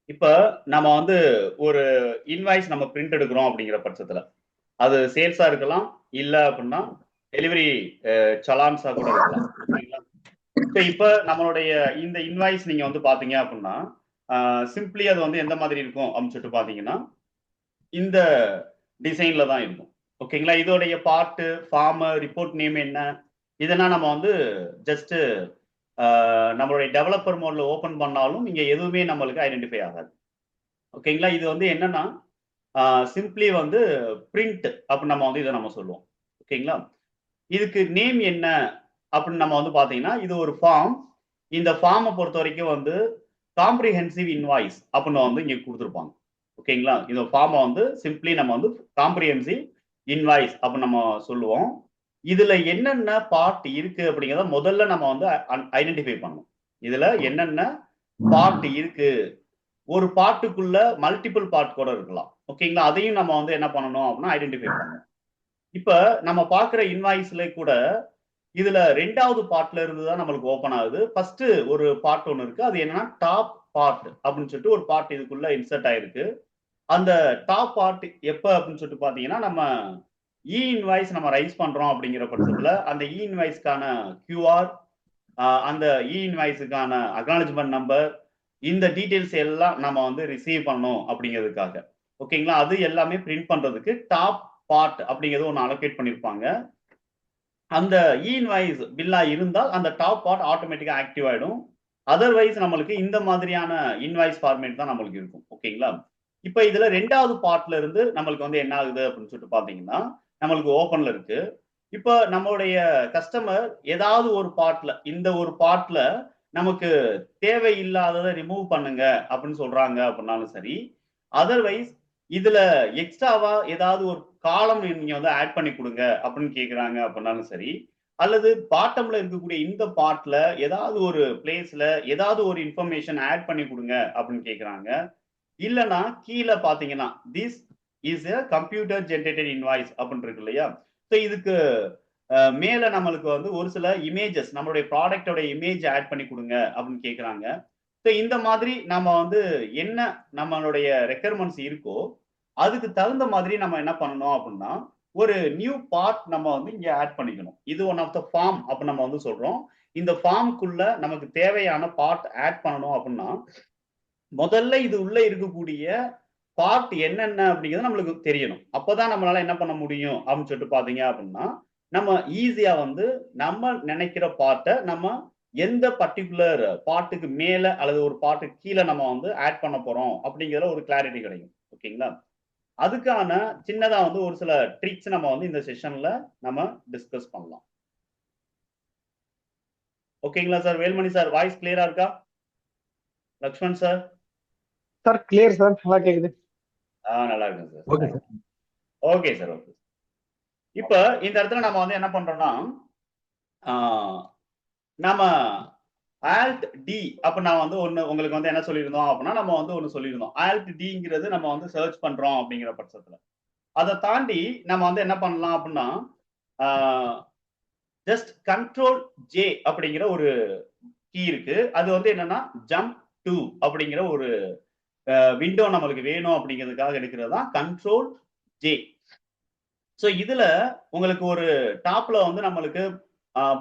இப்ப நம்ம வந்து ஒரு இன்வாய்ஸ் நம்ம பிரிண்ட் எடுக்கிறோம் அப்படிங்கிற பட்சத்துல, அது சேல்ஸா இருக்கலாம். இல்ல அப்படின்னா டெலிவரி சலான்ஸா கூட இருக்கலாம். ஓகேங்களா? இப்ப நம்மளுடைய இந்த இன்வாய்ஸ் நீங்க வந்து பார்த்தீங்க அப்படின்னா, சிம்ப்ளி அது வந்து எந்த மாதிரி இருக்கும் அப்படின்னு சொல்லிட்டு பார்த்தீங்கன்னா, இந்த டிசைன்ல தான் இருக்கும். ஓகேங்களா? இதோடைய பார்ட்டு, ஃபார்மு, ரிப்போர்ட் நேம் என்ன? இதெல்லாம் நம்ம வந்து ஜஸ்ட் நம்மளுடைய டெவலப்பர் மோட்ல ஓப்பன் பண்ணாலும் இங்க எதுவுமே நம்மளுக்கு ஐடென்டிஃபை ஆகாது. ஓகேங்களா? இது வந்து என்னன்னா, சிம்ப்ளி வந்து பிரிண்ட் அப்படின்னு நம்ம வந்து இத நம்ம சொல்லுவோம். ஓகேங்களா? இதுக்கு நேம் என்ன அப்படின்னு நம்ம வந்து பார்த்தீங்கன்னா, இது ஒரு ஃபார்ம். இந்த ஃபார்ம பொறுத்தவரைக்கும் வந்து காம்ப்ரிஹென்சிவ் இன்வாய்ஸ் அப்படின்னு வந்து இங்க குடுத்திருப்பாங்க. ஓகேங்களா? இந்த ஃபார்ம வந்து சிம்ப்ளி நம்ம வந்து காம்ப்ரிஹென்சிவ் இன்வாய்ஸ் அப்படின்னு நம்ம சொல்லுவோம். இதுல என்னென்ன பார்ட் இருக்கு அப்படிங்கிறத முதல்ல நம்ம வந்து ஐடென்டிஃபை பண்ணணும். இதுல என்னென்ன பார்ட் இருக்கு. ஒரு பார்ட்டுக்குள்ள மல்டிபிள் பார்ட் கூட இருக்கலாம். ஓகேங்களா? அதையும் நம்ம வந்து என்ன பண்ணணும் அப்படின்னா ஐடென்டிஃபை பண்ணணும். இப்ப நம்ம பார்க்கிற இன்வாய்ஸ்ல கூட இதுல 2வது பார்ட்ல இருந்து தான் நம்மளுக்கு ஓப்பன் ஆகுது. ஃபர்ஸ்ட் ஒரு பார்ட் ஒண்ணு இருக்கு. அது என்னன்னா டாப் பார்ட் அப்படின்னு சொல்லிட்டு ஒரு பார்ட் இதுக்குள்ள இன்சர்ட் ஆயிருக்கு. அந்த டாப் பார்ட் எப்ப அப்படின்னு சொல்லிட்டு பார்த்தீங்கன்னா, நம்ம இன்வாய்ஸ் நம்ம ரைஸ் பண்றோம் அப்படிங்கிற பட்சத்துல, அந்த இன்வாய்ஸ்க்கான கியூஆர், அந்த இன்வாய்ஸ்க்கான அக்னாலஜ்மென்ட் நம்பர், இந்த டீட்டெயில்ஸ் எல்லாம் நம்ம வந்து ரிசீவ் பண்ணணும் அப்படிங்கிறதுக்காக. ஓகேங்களா? அது எல்லாமே பிரிண்ட் பண்றதுக்கு டாப் பார்ட் அப்படிங்கிறது ஒண்ணு அலோகேட் பண்ணியிருப்பாங்க. அந்த இன்வாய்ஸ் பில்லா இருந்தால் அந்த டாப் பார்ட் ஆட்டோமேட்டிக்கா ஆக்டிவ் ஆயிடும். அதர்வைஸ் நம்மளுக்கு இந்த மாதிரியான இன்வாய்ஸ் ஃபார்மேட் தான் நம்மளுக்கு இருக்கும். ஓகேங்களா? இப்ப இதுல 2வது பார்ட்ல இருந்து நம்மளுக்கு வந்து என்ன ஆகுது அப்படின்னு சொல்லிட்டு பார்த்தீங்கன்னா, நம்மளுக்கு ஓப்பன்ல இருக்கு. இப்ப நம்மளுடைய கஸ்டமர் ஏதாவது ஒரு பார்ட்ல இந்த ஒரு பார்ட்ல நமக்கு தேவையில்லாதத ரிமூவ் பண்ணுங்க அப்படின்னு சொல்றாங்க அப்படின்னாலும் சரி, அதர்வைஸ் இதுல எக்ஸ்ட்ராவா ஏதாவது ஒரு காலம் நீங்க வந்து ஆட் பண்ணி குடுங்க அப்படின்னு கேட்குறாங்க அப்படின்னாலும் சரி, அல்லது பாட்டம்ல இருக்கக்கூடிய இந்த பார்ட்ல ஏதாவது ஒரு பிளேஸ்ல ஏதாவது ஒரு இன்ஃபர்மேஷன் ஆட் பண்ணி குடுங்க அப்படின்னு கேட்குறாங்க. இல்லன்னா கீழ பார்த்தீங்கன்னா, this is a computer generated invoice அப்படின்னு இருக்கு இல்லையா? ஸோ இதுக்கு மேல நம்மளுக்கு வந்து ஒரு சில இமேஜஸ் நம்மளுடைய ப்ராடக்ட்டோட இமேஜ் ஆட் பண்ணி குடுங்க அப்படின்னு கேட்குறாங்க. ஸோ இந்த மாதிரி நம்ம வந்து என்ன நம்மளுடைய ரெக்யர்மென்ட்ஸ் இருக்கோ, அதுக்கு தகுந்த மாதிரி நம்ம என்ன பண்ணணும் அப்படின்னா, ஒரு நியூ பார்ட் நம்ம வந்து இங்க ஆட் பண்ணிக்கணும். இது ஒன் ஆஃப் த ஃபார்ம் அப்படின்னு நம்ம வந்து சொல்றோம். இந்த ஃபார்ம்க்குள்ள நமக்கு தேவையான பார்ட் ஆட் பண்ணணும் அப்படின்னா, முதல்ல இது உள்ள இருக்கக்கூடிய பார்ட் என்னென்ன அப்படிங்கிறது நம்மளுக்கு தெரியணும். அப்பதான் நம்மளால என்ன பண்ண முடியும் அப்படின்னு சொல்லிட்டு பார்த்தீங்க அப்படின்னா, நம்ம ஈஸியா வந்து நம்ம நினைக்கிற பார்ட்ட நம்ம எந்த பர்ட்டிகுலர் பார்ட்டுக்கு மேல அல்லது ஒரு பார்ட்டுக்கு கீழ நம்ம வந்து ஆட் பண்ண போறோம் அப்படிங்கிற ஒரு கிளாரிட்டி கிடைக்கும். ஓகேங்களா? அதுக்கான சின்னதா வந்து ஒரு சில ட்ரிக்ஸ் நம்ம வந்து இந்த செஷன்ல நம்ம டிஸ்கஸ் பண்ணலாம். ஓகேங்களா சார்? வேல்மணி சார் வாய்ஸ் கிளியரா இருக்கா? Lakshman sir? Sir clear sir, நல்லா கேக்குது. நல்லா இருக்குங்க sir. Okay sir. Okay sir. Okay. இப்ப இந்த இடத்துல நம்ம வந்து என்ன பண்றோம்னா, ஆ நாம ஆல்ட் டி அப்ப நான் வந்து ஒண்ணு உங்களுக்கு வந்து என்ன சொல்லியிருந்தோம் அப்படின்னா, நம்ம வந்து ஒண்ணு சொல்லியிருந்தோம். ஆல்ட் டிங்கிறது நம்ம வந்து சர்ச் பண்றோம் அப்படிங்கிற பட்சத்துல. அத தாண்டி நம்ம வந்து என்ன பண்ணலாம் அப்படின்னா, ஆ ஜஸ்ட் கண்ட்ரோல் ஜே அப்படிங்கிற ஒரு கீ இருக்கு. அது வந்து என்னன்னா, ஜம்ப் டூ அப்படிங்கிற ஒரு விண்டோ நம்மளுக்கு வேணும் அப்படிங்கிறதுக்காக எடுக்கிறது தான் கண்ட்ரோல் ஜே. ஸோ இதுல உங்களுக்கு ஒரு டாப்ல வந்து நம்மளுக்கு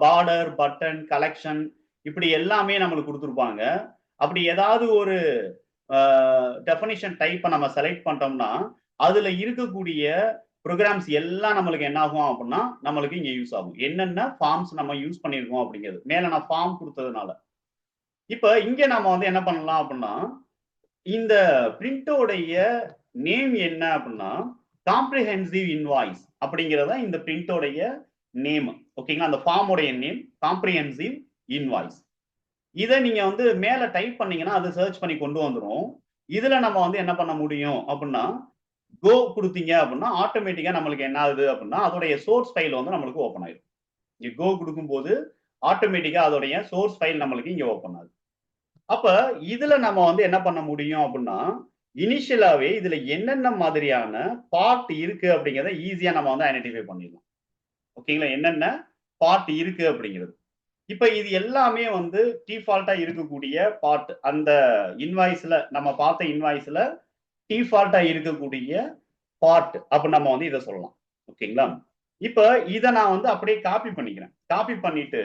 பார்டர், பட்டன், கலெக்ஷன் இப்படி எல்லாமே நம்மளுக்கு குடுத்துருப்பாங்க. அப்படி ஏதாவது ஒரு டெஃபனிஷன் டைப்ப நம்ம செலக்ட் பண்ணிட்டோம்னா, அதுல இருக்கக்கூடிய புரோகிராம்ஸ் எல்லாம் நம்மளுக்கு என்ன ஆகும் அப்படின்னா, நம்மளுக்கு இங்க யூஸ் ஆகும். என்னென்ன ஃபார்ம்ஸ் நம்ம யூஸ் பண்ணியிருக்கோம் அப்படிங்கிறது. மேல நான் ஃபார்ம் குடுத்ததுனால. இப்ப இங்க நாம வந்து என்ன பண்ணலாம் அப்படின்னா, இந்த பிரிண்டோடைய நேம் என்ன அப்படின்னா, காம்ப்ரிஹென்சிவ் இன்வாய்ஸ் அப்படிங்கிறது தான் இந்த பிரிண்டோடைய நேம். ஓகேங்களா? அந்த ஃபார்ம் உடைய நேம் காம்ப்ரிஹென்சிவ் இன்வாய்ஸ். இத நீங்க வந்து மேல டைப் பண்ணீங்கன்னா, அது சர்ச் பண்ணி கொண்டு வந்துரும். இதுல நம்ம வந்து என்ன பண்ண முடியும் அப்டின்னா, கோ குடுத்தீங்க அப்டின்னா, ஆட்டோமேட்டிக்கா நம்மளுக்கு என்ன ஆகுது அப்டின்னா, அதோடைய சோர்ஸ் ஃபைல் வந்து நம்மளுக்கு ஓப்பன் ஆயிரும். இங்க கோ குடுக்கும்போது, ஆட்டோமேட்டிக்கா அதோடைய சோர்ஸ் ஃபைல் நம்மளுக்கு இங்க ஓப்பன் ஆகுது. அப்ப இதுல நம்ம வந்து என்ன பண்ண முடியும் அப்டின்னா, இனிஷியலாவே இதுல என்னென்ன மாதிரியான பார்ட் இருக்கு அப்டிங்கிறத ஈஸியா நம்ம வந்து ஐடென்டிஃபை பண்ணிடலாம். ஓகேங்களா? என்னென்ன பார்ட் இருக்கு அப்டிங்கிறது. இப்ப இது எல்லாமே வந்து டிஃபால்ட்டா இருக்கக்கூடிய பார்ட். அந்த இன்வாய்ஸ்ல நம்ம பார்த்த இன்வாய்ஸ்ல டிஃபால்ட்டா இருக்கக்கூடிய பார்ட் அப்ப நம்ம வந்து இதை சொல்லலாம். ஓகேங்களா? இப்ப இதை நான் வந்து அப்படியே காப்பி பண்ணிக்கிறேன். காப்பி பண்ணிட்டு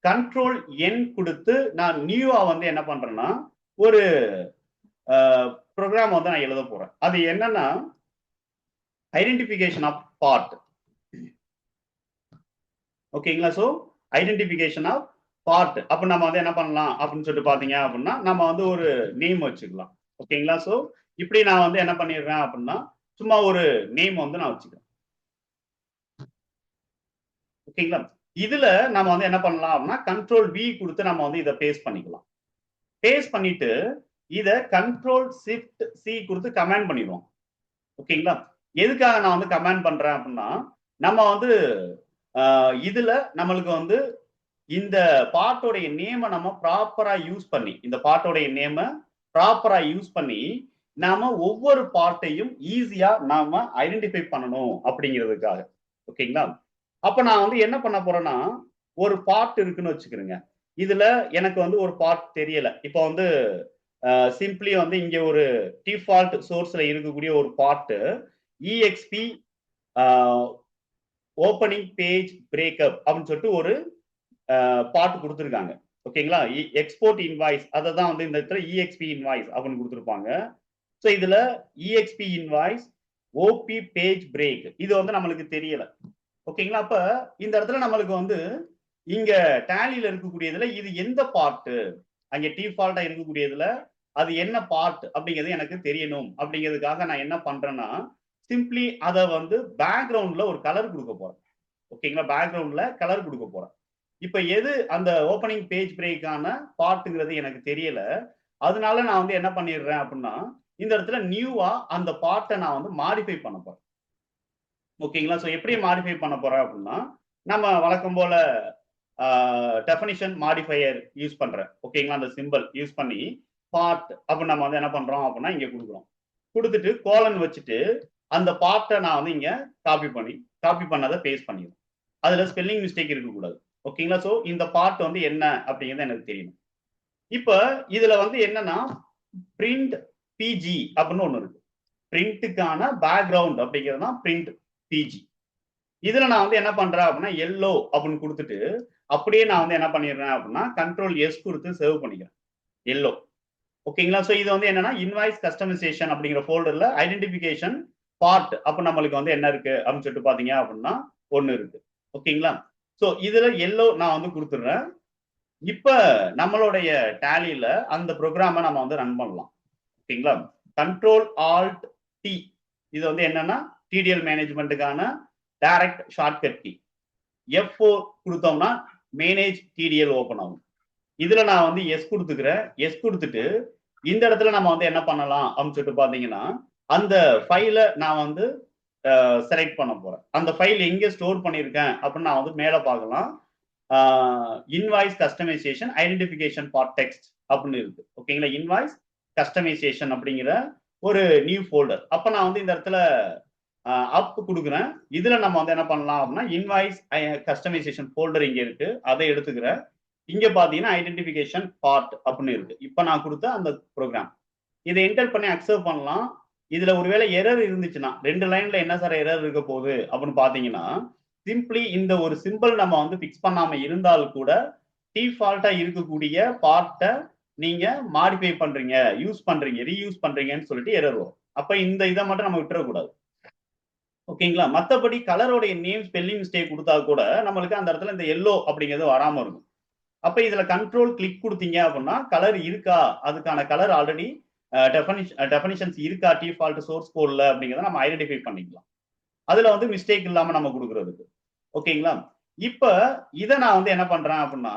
கண்ட்ரோல் என் கொடுத்து நான் நியூவா வந்து என்ன பண்றேன்னா ஒரு ப்ரோக்ராம் வந்து நான் எழுத போறேன். அது என்னன்னா ஐடென்டிஃபிகேஷன் ஆஃப் பார்ட். ஓகேங்களா? So identification of part. அப்ப நம்ம வந்து என்ன பண்ணலாம் அப்படின்னு சொல்லிட்டு பாத்தீங்க அப்படின்னா நம்ம வந்து ஒரு நேம் வச்சுக்கலாம். ஓகேங்களா? சோ இப்படி நான் வந்து என்ன பண்ணிடுறேன் அப்படின்னா சும்மா ஒரு நேம் வந்து நான் வச்சுக்கிறேன். ஓகேங்களா? இதுல நம்ம வந்து என்ன பண்ணலாம் அப்படின்னா கண்ட்ரோல் வி கொடுத்து நம்ம வந்து இதை பேஸ்ட் பண்ணிக்கலாம். பேஸ்ட் பண்ணிட்டு இதை கண்ட்ரோல் ஷிஃப்ட் சி கொடுத்து கமாண்ட் பண்ணிடுவோம். ஓகேங்களா? எதுக்காக நான் வந்து கமாண்ட் பண்றேன் அப்படின்னா நம்ம வந்து இதுல நம்மளுக்கு வந்து இந்த பார்ட்டோடைய நேமை நம்ம ப்ராப்பரா யூஸ் பண்ணி இந்த பார்ட்டோடைய நேமை ப்ராப்பரா யூஸ் பண்ணி நாம ஒவ்வொரு பார்ட்டையும் ஈஸியா நாம ஐடென்டிஃபை பண்ணணும் அப்படிங்கிறதுக்காக. ஓகேங்களா? அப்ப நான் வந்து என்ன பண்ண போறேன்னா ஒரு பார்ட் இருக்குன்னு வச்சுக்கிறேங்க. இதுல எனக்கு வந்து ஒரு பார்ட் தெரியல. இப்போ வந்து சிம்பிளி வந்து இங்க ஒரு டிஃபால்ட் சோர்ஸ்ல இருக்கக்கூடிய ஒரு part EXP opening page breakup அப்படின்னு சொல்லிட்டு ஒரு பார்ட் கொடுத்துருக்காங்க. ஓகேங்களா? எக்ஸ்போர்ட் இன்வாய்ஸ் அதை தான் வந்து இந்த இடத்துல EXP இன்வாய்ஸ் அப்படின்னு கொடுத்துருப்பாங்க. ஸோ இதுல EXP invoice OP page break இது வந்து நம்மளுக்கு தெரியல. ஓகேங்களா? அப்ப இந்த இடத்துல நம்மளுக்கு வந்து இங்க டேலியில இருக்கக்கூடியதுல இது எந்த பார்ட் அங்க டிஃபால்ட்டா இருக்கக்கூடியதுல அது என்ன பார்ட் அப்படிங்கிறது எனக்கு தெரியணும் அப்படிங்கிறதுக்காக நான் என்ன பண்றேன்னா சிம்பிளி அதை வந்து பேக்ரவுண்ட்ல ஒரு கலர் கொடுக்க போறேன். ஓகேங்களா? பேக்ரவுண்ட்ல கலர் கொடுக்க போறேன். இப்ப எது அந்த ஓப்பனிங் பேஜ் பிரேக்கான பார்ட்டுங்கிறது எனக்கு தெரியல. அதனால நான் வந்து என்ன பண்ணிடுறேன் அப்படின்னா இந்த இடத்துல நியூவா அந்த பார்ட்டை நான் வந்து மாடிஃபை பண்ண போறேன். ஓகேங்களா? ஸோ எப்படி மாடிஃபை பண்ண போறேன் அப்படின்னா நம்ம வழக்கம் போல டெஃபினிஷன் மாடிஃபையர் யூஸ் பண்றேன். ஓகேங்களா? அந்த சிம்பிள் யூஸ் பண்ணி பார்ட் அப்ப நம்ம வந்து என்ன பண்றோம் அப்படின்னா இங்க கொடுக்குறோம். கொடுத்துட்டு கோலன் வச்சுட்டு அந்த பார்ட்டை நான் வந்து இங்க காப்பி பண்ணதை பேஸ்ட் பண்ணிடுறேன். அதுல ஸ்பெல்லிங் மிஸ்டேக் இருக்கக்கூடாது. ஓகேங்களா? ஸோ இந்த பார்ட் வந்து என்ன அப்படிங்கிறது எனக்கு தெரியணும். இப்ப இதுல வந்து என்னன்னா பிரிண்ட் பிஜி அப்படின்னு ஒண்ணு இருக்கு. பிரிண்ட்டுக்கான பேக்ரவுண்ட் அப்படிங்கிறது தான் பிரிண்ட் பிஜி. இதுல நான் வந்து என்ன பண்றேன் அப்படின்னா எல்லோ அப்படின்னு கொடுத்துட்டு அப்படியே நான் வந்து என்ன பண்ணிடுறேன் அப்படின்னா கண்ட்ரோல் எஸ் கொடுத்து சேவ் பண்ணிக்கிறேன் எல்லோ. ஓகேங்களா? ஸோ இது வந்து என்னன்னா இன்வாய்ஸ் கஸ்டமைசேஷன் அப்படிங்கிற ஃபோல்டர்ல ஐடென்டிஃபிகேஷன் பார்ட் அப்ப நம்மளுக்கு வந்து என்ன இருக்கு அப்படின்னு சொல்லிட்டு பாத்தீங்க அப்படின்னா ஒண்ணு இருக்கு. ஓகேங்களா? ஸோ இதுல எல்லோ நான் வந்து கொடுத்துடுறேன். இப்ப நம்மளுடைய டேலியில அந்த ப்ரோக்ராமை நம்ம வந்து ரன் பண்ணலாம். ஓகேங்களா? கண்ட்ரோல் ஆல்ட் டி இது வந்து என்னன்னா டிடிஎல் மேனேஜ்மெண்ட்டுக்கான டைரக்ட் ஷார்ட்கட் கீ. F4 கொடுத்தோம்னா மேனேஜ் டிடிஎல் ஓபன் ஆகும். இதுல நான் வந்து எஸ் கொடுத்துக்கிறேன். எஸ் கொடுத்துட்டு இந்த இடத்துல நம்ம வந்து என்ன பண்ணலாம் அப்படின்னு சொல்லிட்டு பாத்தீங்கன்னா அந்த ஃபைலை நான் வந்து செலக்ட் பண்ண போறேன். அந்த ஃபைல் எங்க ஸ்டோர் பண்ணியிருக்கேன் அப்படின்னு நான் வந்து மேல பார்க்கலாம். Invoice customisation identification part text அப்படின்னு இருக்கு. ஓகேங்களா? இன்வாய்ஸ் கஸ்டமைசேஷன் அப்படிங்கிற ஒரு நியூ ஃபோல்டர். அப்ப நான் வந்து இந்த இடத்துல அப் கொடுக்குறேன். இதுல நம்ம வந்து என்ன பண்ணலாம் அப்படின்னா இன்வாய்ஸ் கஸ்டமைசேஷன் ஃபோல்டர் இங்க இருக்கு. அதை எடுத்துக்கிறேன். இங்க பாத்தீங்கன்னா ஐடென்டிஃபிகேஷன் பார்ட் அப்படின்னு இருக்கு. இப்ப நான் கொடுத்த அந்த ப்ரோக்ராம் இதை என்டர் பண்ணி அக்செப்ட் பண்ணலாம். இதுல ஒருவேளை எரர் இருந்துச்சுன்னா 2 லைன்ல என்ன சார் எரர் இருக்க போகுது அப்படின்னு பாத்தீங்கன்னா சிம்பிளி இந்த ஒரு சிம்பிள் நம்ம வந்து பிக்ஸ் பண்ணாம இருந்தால் கூட டிஃபால்ட்டா இருக்கக்கூடிய பார்ட்டை நீங்க மாடிஃபை பண்றீங்க, யூஸ் பண்றீங்க, ரீயூஸ் பண்றீங்கன்னு சொல்லிட்டு எரர் வரும். அப்ப இந்த இதை மட்டும் நம்ம விட்டுறக்கூடாது. ஓகேங்களா? மற்றபடி கலரோடைய நேம் ஸ்பெல்லிங் மிஸ்டேக் கொடுத்தா கூட நம்மளுக்கு அந்த இடத்துல இந்த எல்லோ அப்படிங்கிறது வராம இருக்கும். அப்ப இதுல கண்ட்ரோல் கிளிக் கொடுத்தீங்க அப்படின்னா கலர் இருக்கா, அதுக்கான கலர் ஆல்ரெடி டெஃபினிஷன்ஸ் இருக்கா டிஃபால்ட் சோர்ஸ் கோட்ல அப்படிங்கிறத நம்ம ஐடென்டிஃபை பண்ணிக்கலாம். அதுல வந்து மிஸ்டேக் இல்லாம நம்ம கொடுக்கறதுக்கு. ஓகேங்களா? இப்ப இதை நான் வந்து என்ன பண்றேன் அப்படின்னா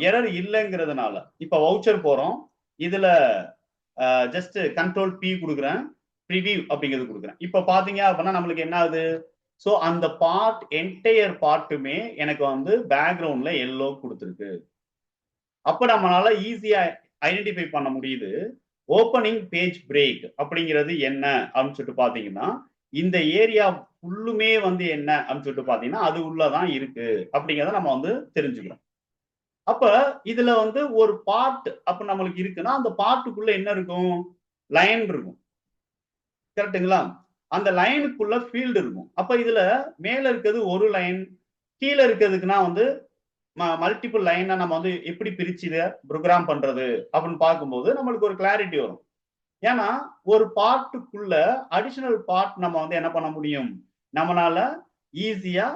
எரர் இல்லைங்கிறதுனால இப்ப வவுச்சர் போறோம். இதுல ஜஸ்ட் கண்ட்ரோல் பி கொடுக்குறேன், ப்ரிவியூ அப்படிங்கிறது கொடுக்குறேன். இப்ப பாத்தீங்க அப்படின்னா நம்மளுக்கு என்ன ஆகுது? ஸோ அந்த பார்ட் என்டையர் பார்ட்டுமே எனக்கு வந்து பேக்ரவுண்ட்ல எல்லோ கொடுத்துருக்கு. அப்ப நம்மளால ஈஸியா ஐடென்டிஃபை பண்ண முடியுது ஓப்பனிங் பேஜ் பிரேக் அப்படிங்கிறது என்ன அப்படின்னு சொல்லிட்டு பாத்தீங்கன்னா இந்த ஏரியா ஃபுல்லுமே வந்து என்ன அப்படின்னு சொல்லிட்டு பாத்தீங்கன்னா அது உள்ளதான் இருக்கு அப்படிங்கிறத நம்ம வந்து தெரிஞ்சுக்கிறோம். அப்ப இதுல வந்து ஒரு பார்ட் அப்ப நம்மளுக்கு இருக்குன்னா அந்த பார்ட்டுக்குள்ள என்ன இருக்கும்? லைன் இருக்கும். கரெக்ட்டுங்களா? அந்த லைனுக்குள்ள ஃபீல்டு இருக்கும். அப்ப இதுல மேல இருக்கிறது ஒரு லைன், கீழ இருக்கிறதுக்குன்னா வந்து மல்டிபிள் லைனா நம்ம வந்து எப்படி பிரிச்சு இத புரோகிராம் பண்றது அப்படின்னு பார்க்கும்போது நம்மளுக்கு ஒரு கிளாரிட்டி வரும். ஏன்னா ஒரு பார்ட்டுக்குள்ள அடிஷனல் பார்ட் நம்ம வந்து என்ன பண்ண முடியும்? நம்மனால ஈஸியா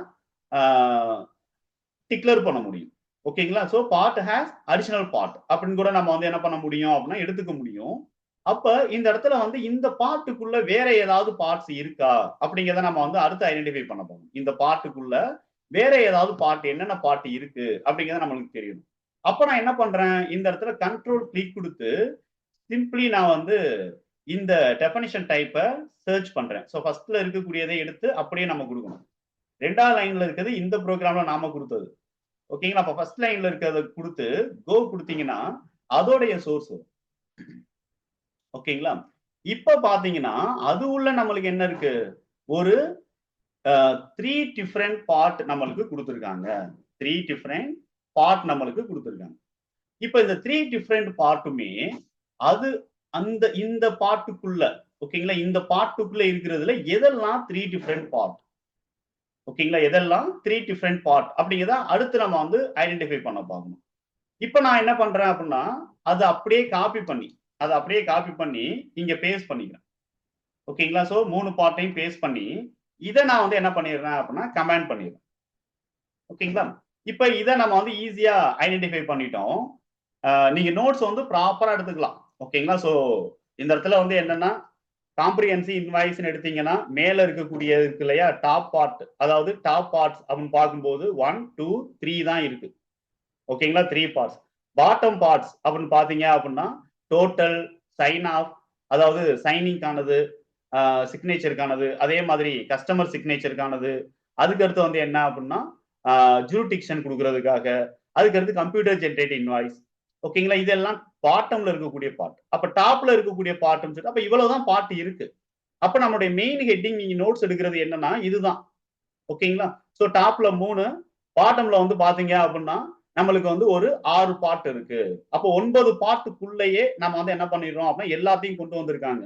டிக்ளேர் பண்ண முடியும். ஓகேங்களா? So part has additional part அப்படின்னு கூட நம்ம வந்து என்ன பண்ண முடியும் அப்படின்னா எடுத்துக்க முடியும். அப்ப இந்த இடத்துல வந்து இந்த பார்ட்டுக்குள்ள வேற ஏதாவது பார்ட்ஸ் இருக்கா அப்படிங்கிறத நம்ம வந்து அடுத்து ஐடென்டிஃபை பண்ண போறோம். இந்த பார்ட்டுக்குள்ள வேற ஏதாவது பார்ட் என்னென்ன பார்ட் இருக்கு அப்படிங்கிறத நம்மளுக்கு தெரியும். அப்ப நான் என்ன பண்றேன்? இந்த இடத்துல கண்ட்ரோல் கிளிக் கொடுத்து சிம்பிளி நான் வந்து இந்த டெஃபனிஷன் டைப்பை சர்ச் பண்றேன். ஸோ ஃபர்ஸ்ட்ல இருக்கக்கூடியதை எடுத்து அப்படியே நம்ம கொடுக்கணும். 2வது லைன்ல இருக்கிறது இந்த ப்ரோக்ராம்ல நாம கொடுத்தது. ஓகேங்களா? அப்ப ஃபர்ஸ்ட் லைன்ல இருக்கிறத கொடுத்து கோ கொடுத்தீங்கன்னா அதோடைய சோர்ஸ் வரும். ஓகேங்களா? இப்ப பாத்தீங்கன்னா அது உள்ள நம்மளுக்கு என்ன இருக்கு? ஒரு 3 டிஃபரெண்ட் பார்ட் நம்மளுக்கு கொடுத்துருக்காங்க. 3 டிஃபரெண்ட் பார்ட் நம்மளுக்கு கொடுத்துருக்காங்க. இப்ப இந்த 3 டிஃபரெண்ட் பார்ட்டுமே அது அந்த இந்த பார்ட்டுக்குள்ள ஓகேங்களா? இந்த பார்ட்டுக்குள்ள இருக்கிறதுல எதெல்லாம் 3 டிஃபரெண்ட் பார்ட் ஓகேங்களா? எதெல்லாம் 3 டிஃபரெண்ட் பார்ட் அப்படிங்கிறத அடுத்து நம்ம வந்து ஐடென்டிஃபை பண்ண பார்க்கணும். இப்ப நான் என்ன பண்றேன் அப்படின்னா அதை அப்படியே காப்பி பண்ணி இங்க பேஸ்ட் பண்ணிக்கிறேன். ஓகேங்களா? சோ 3 பார்ட்டையும் பேஸ்ட் பண்ணி இதை நான் வந்து என்ன பண்ணிடுறேன் அப்படின்னா கமெண்ட் பண்ணிடுறேன். ஓகேங்களா? இப்ப இதை நம்ம வந்து ஈஸியா ஐடென்டிஃபை பண்ணிட்டோம். நீங்க நோட்ஸ் வந்து ப்ராப்பரா எடுத்துக்கலாம். ஓகேங்களா? சோ இந்த இடத்துல வந்து என்னன்னா காம்ப்ரிஹென்சிவ் இன்வாய்ஸ் எடுத்தீங்கன்னா மேல இருக்கக்கூடிய இருக்கு இல்லையா டாப் பார்ட், அதாவது டாப் பார்ட்ஸ் அப்படின்னு பார்க்கும்போது 1 2 3 தான் இருக்கு. ஓகேங்களா? 3 பார்ட்ஸ். பாட்டம் பார்ட்ஸ் அப்படின்னு பாத்தீங்க அப்படின்னா டோட்டல், சைன் ஆஃப், அதாவது சைனிங்கானது, சிக்னேச்சருக்கானது, அதே மாதிரி கஸ்டமர் சிக்னேச்சருக்கானது, அதுக்கு அடுத்து வந்து என்ன அப்படின்னா ஜூரிடிக்ஷன் கொடுக்கறதுக்காக, அதுக்கு அடுத்து கம்ப்யூட்டர் ஜென்ரேட் இன்வாய்ஸ். ஓகேங்களா? இதெல்லாம் பாட்டம்ல இருக்கக்கூடிய பார்ட். அப்ப டாப்ல இருக்கக்கூடிய பார்ட்னு சொல்லி அப்ப இவ்வளவுதான் பார்ட் இருக்கு. அப்ப நம்மளுடைய மெயின் ஹெட்டிங் நீங்க நோட்ஸ் எடுக்கிறது என்னன்னா இதுதான். ஓகேங்களா? சோ டாப்ல 3, பாட்டம்ல வந்து பாத்தீங்க அப்படின்னா நம்மளுக்கு வந்து ஒரு 6 பார்ட் இருக்கு. அப்போ 9 பார்ட்டுக்குள்ளேயே நம்ம வந்து என்ன பண்ணிடுறோம் அப்படின்னா எல்லாத்தையும் கொண்டு வந்திருக்காங்க.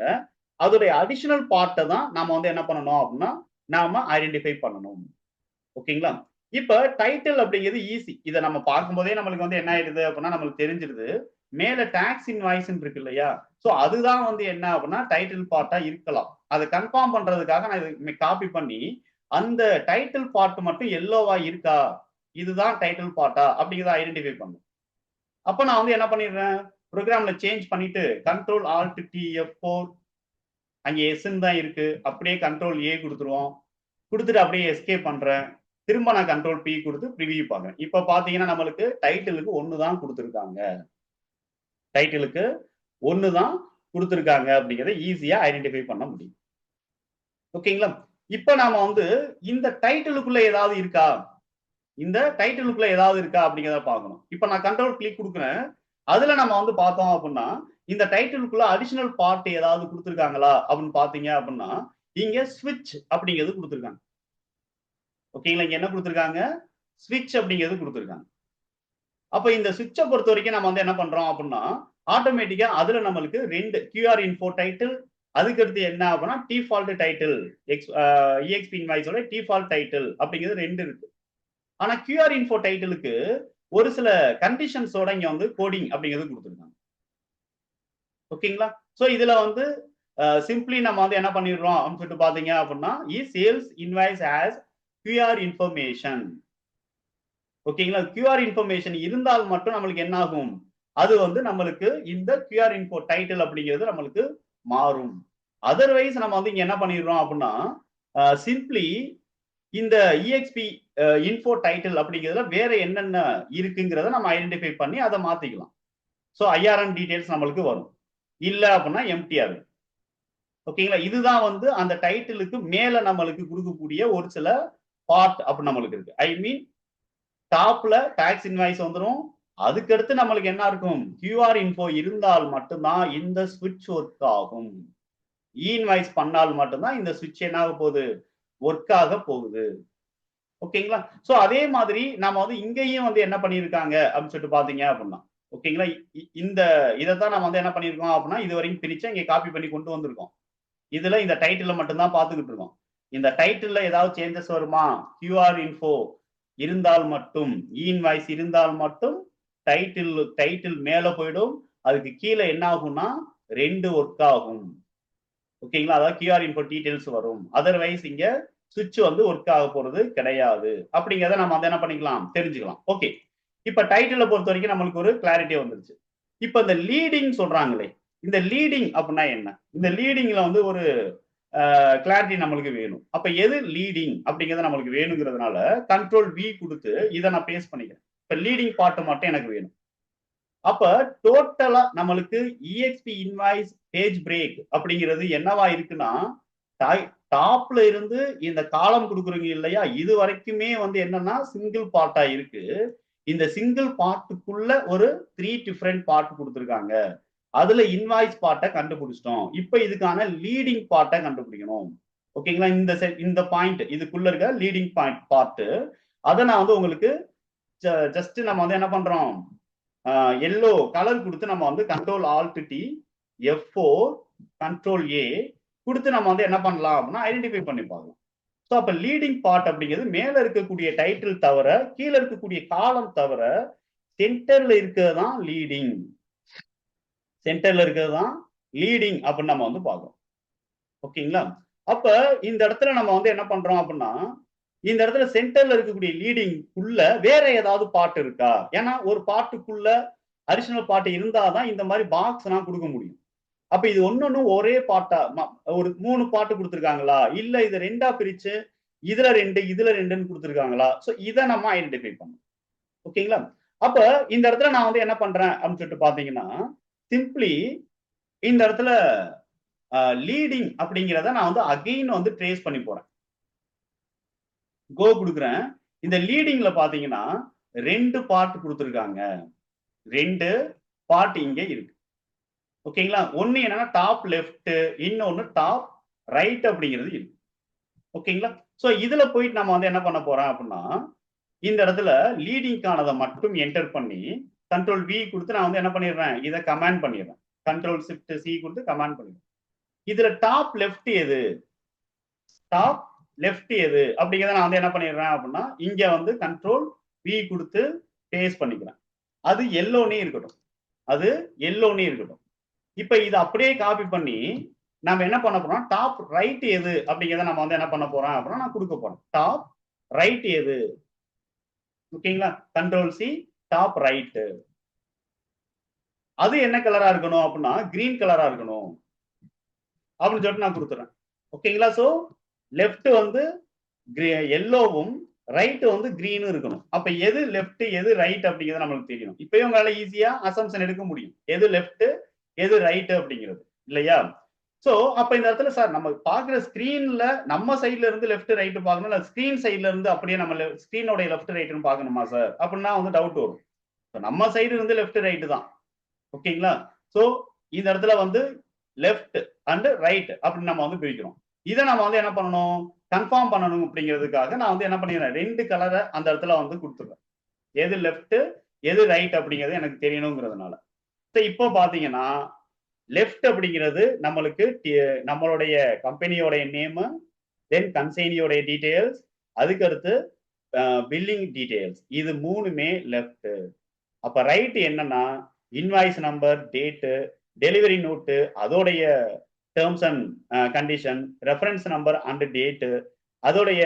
அதோடைய அடிஷனல் பார்ட்டை தான் நாம வந்து என்ன பண்ணணும் அப்படின்னா நாம ஐடென்டிஃபை பண்ணணும். ஓகேங்களா? இப்ப டைட்டில் அப்படிங்கிறது ஈஸி. இதை நம்ம பார்க்கும்போதே நம்மளுக்கு வந்து என்ன ஆயிடுது அப்படின்னா நம்மளுக்கு தெரிஞ்சிருது. மேல டாக்ஸ் இன்வாய்ஸ் இருக்கு இல்லையா? சோ அதுதான் வந்து என்ன அப்படின்னா டைட்டில் பார்ட்டா இருக்கலாம். அதை கன்ஃபார்ம் பண்றதுக்காக நான் இதை காப்பி பண்ணி அந்த டைட்டில் பார்ட் மட்டும் எல்லோவா இருக்கா, இதுதான் டைட்டில் பார்ட்டா அப்படிங்கிறத ஐடென்டிஃபை பண்ணும். அப்ப நான் வந்து என்ன பண்ணிடுறேன்? ப்ரோக்ராம்ல சேஞ்ச் பண்ணிட்டு கண்ட்ரோல் ஆல்ட் டி F4 அங்க எஸ்ன்னு தான் இருக்கு. அப்படியே கண்ட்ரோல் ஏ கொடுத்துருவோம். கொடுத்துட்டு அப்படியே எஸ்கேப் பண்றேன். திரும்ப நான் கண்ட்ரோல் பி கொடுத்து ப்ரிவியூ பார்க்கறேன். இப்ப பாத்தீங்கன்னா நம்மளுக்கு டைட்டிலுக்கு 1 தான் கொடுத்துருக்காங்க. டைட்டிலுக்கு 1 தான் கொடுத்துருக்காங்க அப்படிங்கிறத ஈஸியா ஐடென்டிஃபை பண்ண முடியும். ஓகேங்களா? இப்ப நாம வந்து இந்த டைட்டிலுக்குள்ள ஏதாவது இருக்கா, அப்படிங்கிறத பார்க்கணும். இப்ப நான் கண்ட்ரோல் கிளிக் கொடுக்குறேன். அதுல நம்ம வந்து பார்த்தோம் அப்படின்னா இந்த டைட்டிலுக்குள்ள அடிஷனல் பார்ட் ஏதாவது கொடுத்துருக்காங்களா அப்படின்னு பாத்தீங்க அப்படின்னா இங்க ஸ்விட்ச் அப்படிங்கிறது கொடுத்துருக்காங்க. ஓகேங்களா? இங்க என்ன கொடுத்துருக்காங்க? ஸ்விட்ச் அப்படிங்கிறது கொடுத்துருக்காங்க. அப்ப இந்த ஸ்விட்சை பொறுத்த வரைக்கும் நம்ம வந்து என்ன பண்றோம் அப்படின்னா ஆட்டோமேட்டிக்கா அதுல நம்மளுக்கு 2 QR info டைட்டில், அதுக்கு அடுத்து என்ன அப்படின்னா டிஃபால்ட் டைட்டில், EXP இன்வாய்ஸோட டிஃபால்ட் டைட்டில் அப்படிங்கிறது 2 இருக்கு. ஆனா QR info டைட்டிலுக்கு ஒரு சில கண்டிஷன்ஸோட இங்க வந்து கோடிங் அப்படிங்கிறது கொடுத்துருக்காங்க. ஓகேங்களா? சோ இதுல வந்து சிம்பிளி நம்ம வந்து என்ன பண்ணிடுறோம் அப்படின்னு சொல்லிட்டு பாத்தீங்க அப்படின்னா sales invoice has QR information. ஓகேங்களா? QR இன்ஃபர்மேஷன் இருந்தால் மட்டும் நம்மளுக்கு என்ன ஆகும்? அது வந்து நம்மளுக்கு இந்த QR info டைட்டில் அப்படிங்கிறது நம்மளுக்கு மாறும். அதர்வைஸ் நம்ம வந்து இங்க என்ன பண்ணிடுறோம் அப்படின்னா சிம்பிளி இந்த EXP info டைட்டில் அப்படிங்கிறதுல வேற என்னென்ன இருக்குங்கிறத நம்ம ஐடென்டிஃபை பண்ணி அதை மாத்திக்கலாம். சோ IRN டீடைல்ஸ் நம்மளுக்கு வரும். இல்ல அப்படின்னா எம்டிஆ இருக்கும். ஓகேங்களா? இதுதான் வந்து அந்த டைட்டிலுக்கு மேல நம்மளுக்கு கொடுக்கக்கூடிய ஒரு சில பார்ட் அப்படி நம்மளுக்கு இருக்கு. ஐ மீன் டாப்ல டாக்ஸ் இன்வாய்ஸ் வந்துடும். அதுக்கடுத்து நம்மளுக்கு என்ன இருக்கும்? QR info இருந்தால் மட்டும்தான் இந்த ஸ்விட்ச் ஒர்க் ஆகும். இன்வாய்ஸ் பண்ணால் மட்டும்தான் இந்த ஸ்விட்ச் என்ன ஆக போகுது? ஒர்க் ஆக போகுது. ஓகேங்களா? சோ அதே மாதிரி நாம வந்து இங்கேயும் வந்து என்ன பண்ணியிருக்காங்க அப்படின்னு சொல்லிட்டு பாத்தீங்க அப்படின்னா, ஓகேங்களா? இந்த இதைத்தான் நம்ம வந்து என்ன பண்ணியிருக்கோம் அப்படின்னா, இது வரைக்கும் பிரிச்சு இங்க காப்பி பண்ணி கொண்டு வந்திருக்கோம். இதுல இந்த டைட்டில மட்டும் தான் பார்த்துக்கிட்டு இருக்கோம். இந்த டைட்டில்ல ஏதாவது சேஞ்சஸ் வருமா? QR இன்ஃபோ இருந்தால் மட்டும், இன்வாய்ஸ் இருந்தால் மட்டும் டைட்டில் மேல போயிடும். அதுக்கு கீழே என்ன ஆகும்னா 2 ஒர்க் ஆகும். ஓகேங்களா? அதாவது QR இன்ஃபோ டீடைல்ஸ் வரும். அதர்வைஸ் இங்க சுவிட்ச் வந்து ஒர்க் ஆக போறது கிடையாது. அப்படிங்கிறத நம்ம வந்து என்ன பண்ணிக்கலாம்? தெரிஞ்சுக்கலாம். ஓகே. இப்ப டைட்டில பொறுத்த வரைக்கும் நம்மளுக்கு ஒரு கிளாரிட்டி வந்துருச்சு. இப்ப இந்த லீடிங் சொல்றாங்களே, இந்த லீடிங் அப்படின்னா என்ன? இந்த லீடிங்ல வந்து ஒரு கிளாரிட்டி நம்மளுக்கு வேணும். அப்ப எது லீடிங் அப்படிங்கிறது நம்மளுக்கு வேணுங்கிறதுனால கண்ட்ரோல் V கொடுத்து இதை நான் பேஸ்ட் பண்ணிக்கிறேன். இப்ப லீடிங் பார்ட் மட்டும் எனக்கு வேணும். அப்ப டோட்டலா நம்மளுக்கு EXP இன்வாய்ஸ் பேஜ் பிரேக் அப்படிங்கிறது என்னவா இருக்குன்னா, டாப்ல இருந்து இந்த காலம் கொடுக்குறீங்க இல்லையா, இது வரைக்குமே வந்து என்னன்னா சிங்கிள் பார்ட்டா இருக்கு. இந்த சிங்கிள் பார்ட்டுக்குள்ள ஒரு 3 டிஃபரெண்ட் பார்ட் கொடுத்துருக்காங்க. அதுல இன்வாய்ஸ் பார்ட்டை கண்டுபிடிச்சிட்டோம். இப்ப இதுக்கான லீடிங் பார்ட்டை கண்டுபிடிக்கணும். ஓகேங்களா? இந்த பாயிண்ட் இதுக்குள்ள இருக்க லீடிங் பாயிண்ட் பார்ட் அதை நான் வந்து உங்களுக்கு ஜஸ்ட் நம்ம வந்து என்ன பண்றோம், எல்லோ கலர் கொடுத்து நம்ம வந்து control alt D F4 control A கொடுத்து நம்ம வந்து என்ன பண்ணலாம் அப்படின்னா ஐடென்டிஃபை பண்ணி பார்க்கலாம். ஸோ அப்ப லீடிங் பார்ட் அப்படிங்கிறது மேல இருக்கக்கூடிய டைட்டில் தவிர, கீழே இருக்கக்கூடிய காலம் தவிர சென்டர்ல இருக்கிறது தான் லீடிங். சென்டர்ல இருக்கிறது தான் லீடிங் அப்படின்னு நம்ம வந்து பார்க்கணும். ஓகேங்களா? அப்ப இந்த இடத்துல நம்ம வந்து என்ன பண்றோம் அப்படின்னா, இந்த இடத்துல சென்டர்ல இருக்கக்கூடிய லீடிங் உள்ள வேற ஏதாவது பார்ட் இருக்கா? ஏன்னா ஒரு பார்ட்டுக்குள்ள அடிஷனல் பார்ட் இருந்தாதான் இந்த மாதிரி பாக்ஸ் எல்லாம் கொடுக்க முடியும். அப்ப இது ஒன்னொன்னு ஒரே பார்ட்டா ஒரு 3 பார்ட் கொடுத்துருக்காங்களா, இல்ல இது 2ஆ பிரிச்சு இதுல 2 இதுல 2ன்னு கொடுத்துருக்காங்களா? சோ இதை நம்ம ஐடென்டிஃபை பண்ணணும். ஓகேங்களா? அப்ப இந்த இடத்துல நான் வந்து என்ன பண்றேன் அப்படின்னு சொல்லிட்டு பாத்தீங்கன்னா, சிம்பிளி இந்த இடத்துல லீடிங் அப்படிங்கிறத நான் வந்து அகைன் வந்து ட்ரேஸ் பண்ணி போறேன். கோ கொடுக்குறேன். இந்த லீடிங்ல பாத்தீங்கன்னா 2 பார்ட் கொடுத்துருக்காங்க. 2 பார்ட் இங்க இருக்கு. ஓகேங்களா? ஒன்னு என்னன்னா டாப் லெஃப்ட், இன்னொன்னு டாப் ரைட் அப்படிங்கிறது இருக்கு. ஓகேங்களா? சோ இதுல போயிட்டு நம்ம வந்து என்ன பண்ண போறோம் அப்படின்னா, இந்த இடத்துல லீடிங்கானதை மட்டும் என்டர் பண்ணி கண்ட்ரோல் V கொடுத்து நான் வந்து என்ன பண்ணிடுறேன், இதை கமாண்ட் பண்ணிடுறேன். கண்ட்ரோல் ஷிஃப்ட் C கொடுத்து கமாண்ட் பண்ணிடுறேன். இதுல டாப் லெஃப்ட் எது, டாப் லெஃப்ட் எது அப்படிங்கிறத நான் வந்து என்ன பண்ணிடுறேன் அப்படின்னா, இங்க வந்து கண்ட்ரோல் V கொடுத்து பேஸ்ட் பண்ணிக்கிறேன். அது எல்லோனே இருக்கட்டும். அது எல்லோனே இருக்கட்டும். இப்ப இதை அப்படியே காப்பி பண்ணி நம்ம என்ன பண்ண போறோம், டாப் ரைட் எது அப்படிங்கிறத நம்ம வந்து என்ன பண்ண போறோம் அப்படின்னா நான் கொடுக்க போறேன். டாப் ரைட் எது? ஓகேங்களா? Control C top right. அது என்ன கலரா இருக்கணும் அப்படின்னா கிரீன் கலரா இருக்கணும் அப்படின்னு சொல்லிட்டு நான் கொடுத்துறேன். ஓகேங்களா? சோ லெஃப்ட் வந்து எல்லோவும் ரைட் வந்து கிரீனும் இருக்கணும். அப்ப எது லெஃப்ட் எது ரைட் அப்படிங்கிறது நம்மளுக்கு தெரியணும். இப்பயும் உங்களால ஈஸியா அசம்ஷன் எடுக்க முடியும், எது லெஃப்ட் எது ரைட் அப்படிங்கிறது இல்லையா? சோ அப்ப இந்த இடத்துல சார் நம்ம பாக்குற ஸ்கிரீன்ல நம்ம சைட்ல இருந்து லெஃப்ட் ரைட் பார்க்கணும், இல்ல ஸ்கிரீன் சைட்ல இருந்து அப்படியே நம்ம ஸ்கிரீனோட லெஃப்ட் ரைட்னு பார்க்கணுமா சார் அப்படின்னா வந்து டவுட் வரும். நம்ம சைடு இருந்து லெஃப்ட் ரைட் தான். ஓகேங்களா? சோ இந்த இடத்துல வந்து லெஃப்ட் அண்ட் ரைட் அப்படின்னு நம்ம வந்து பிரிக்கிறோம். இதை நம்ம வந்து என்ன பண்ணணும், கன்ஃபார்ம் பண்ணணும் அப்படிங்கிறதுக்காக நான் வந்து என்ன பண்ணிடுறேன், 2 கலரை அந்த இடத்துல வந்து கொடுத்துருவேன். எது லெஃப்ட் எது ரைட் அப்படிங்கிறது எனக்கு தெரியணுங்கிறதுனால. இப்போ பாத்தீங்கன்னா லெஃப்ட் அப்படிங்கிறது நம்மளுக்கு நம்மளுடைய கம்பெனியோடைய நேம், தென் கன்சைனியோடைய டீடைல்ஸ், அதுக்கு அடுத்து பில்லிங் டீடைல்ஸ், இது 3மே லெஃப்ட். அப்ப ரைட் என்னன்னா invoice number, date, delivery note, அதோடைய terms and condition, reference number and date, அதோடைய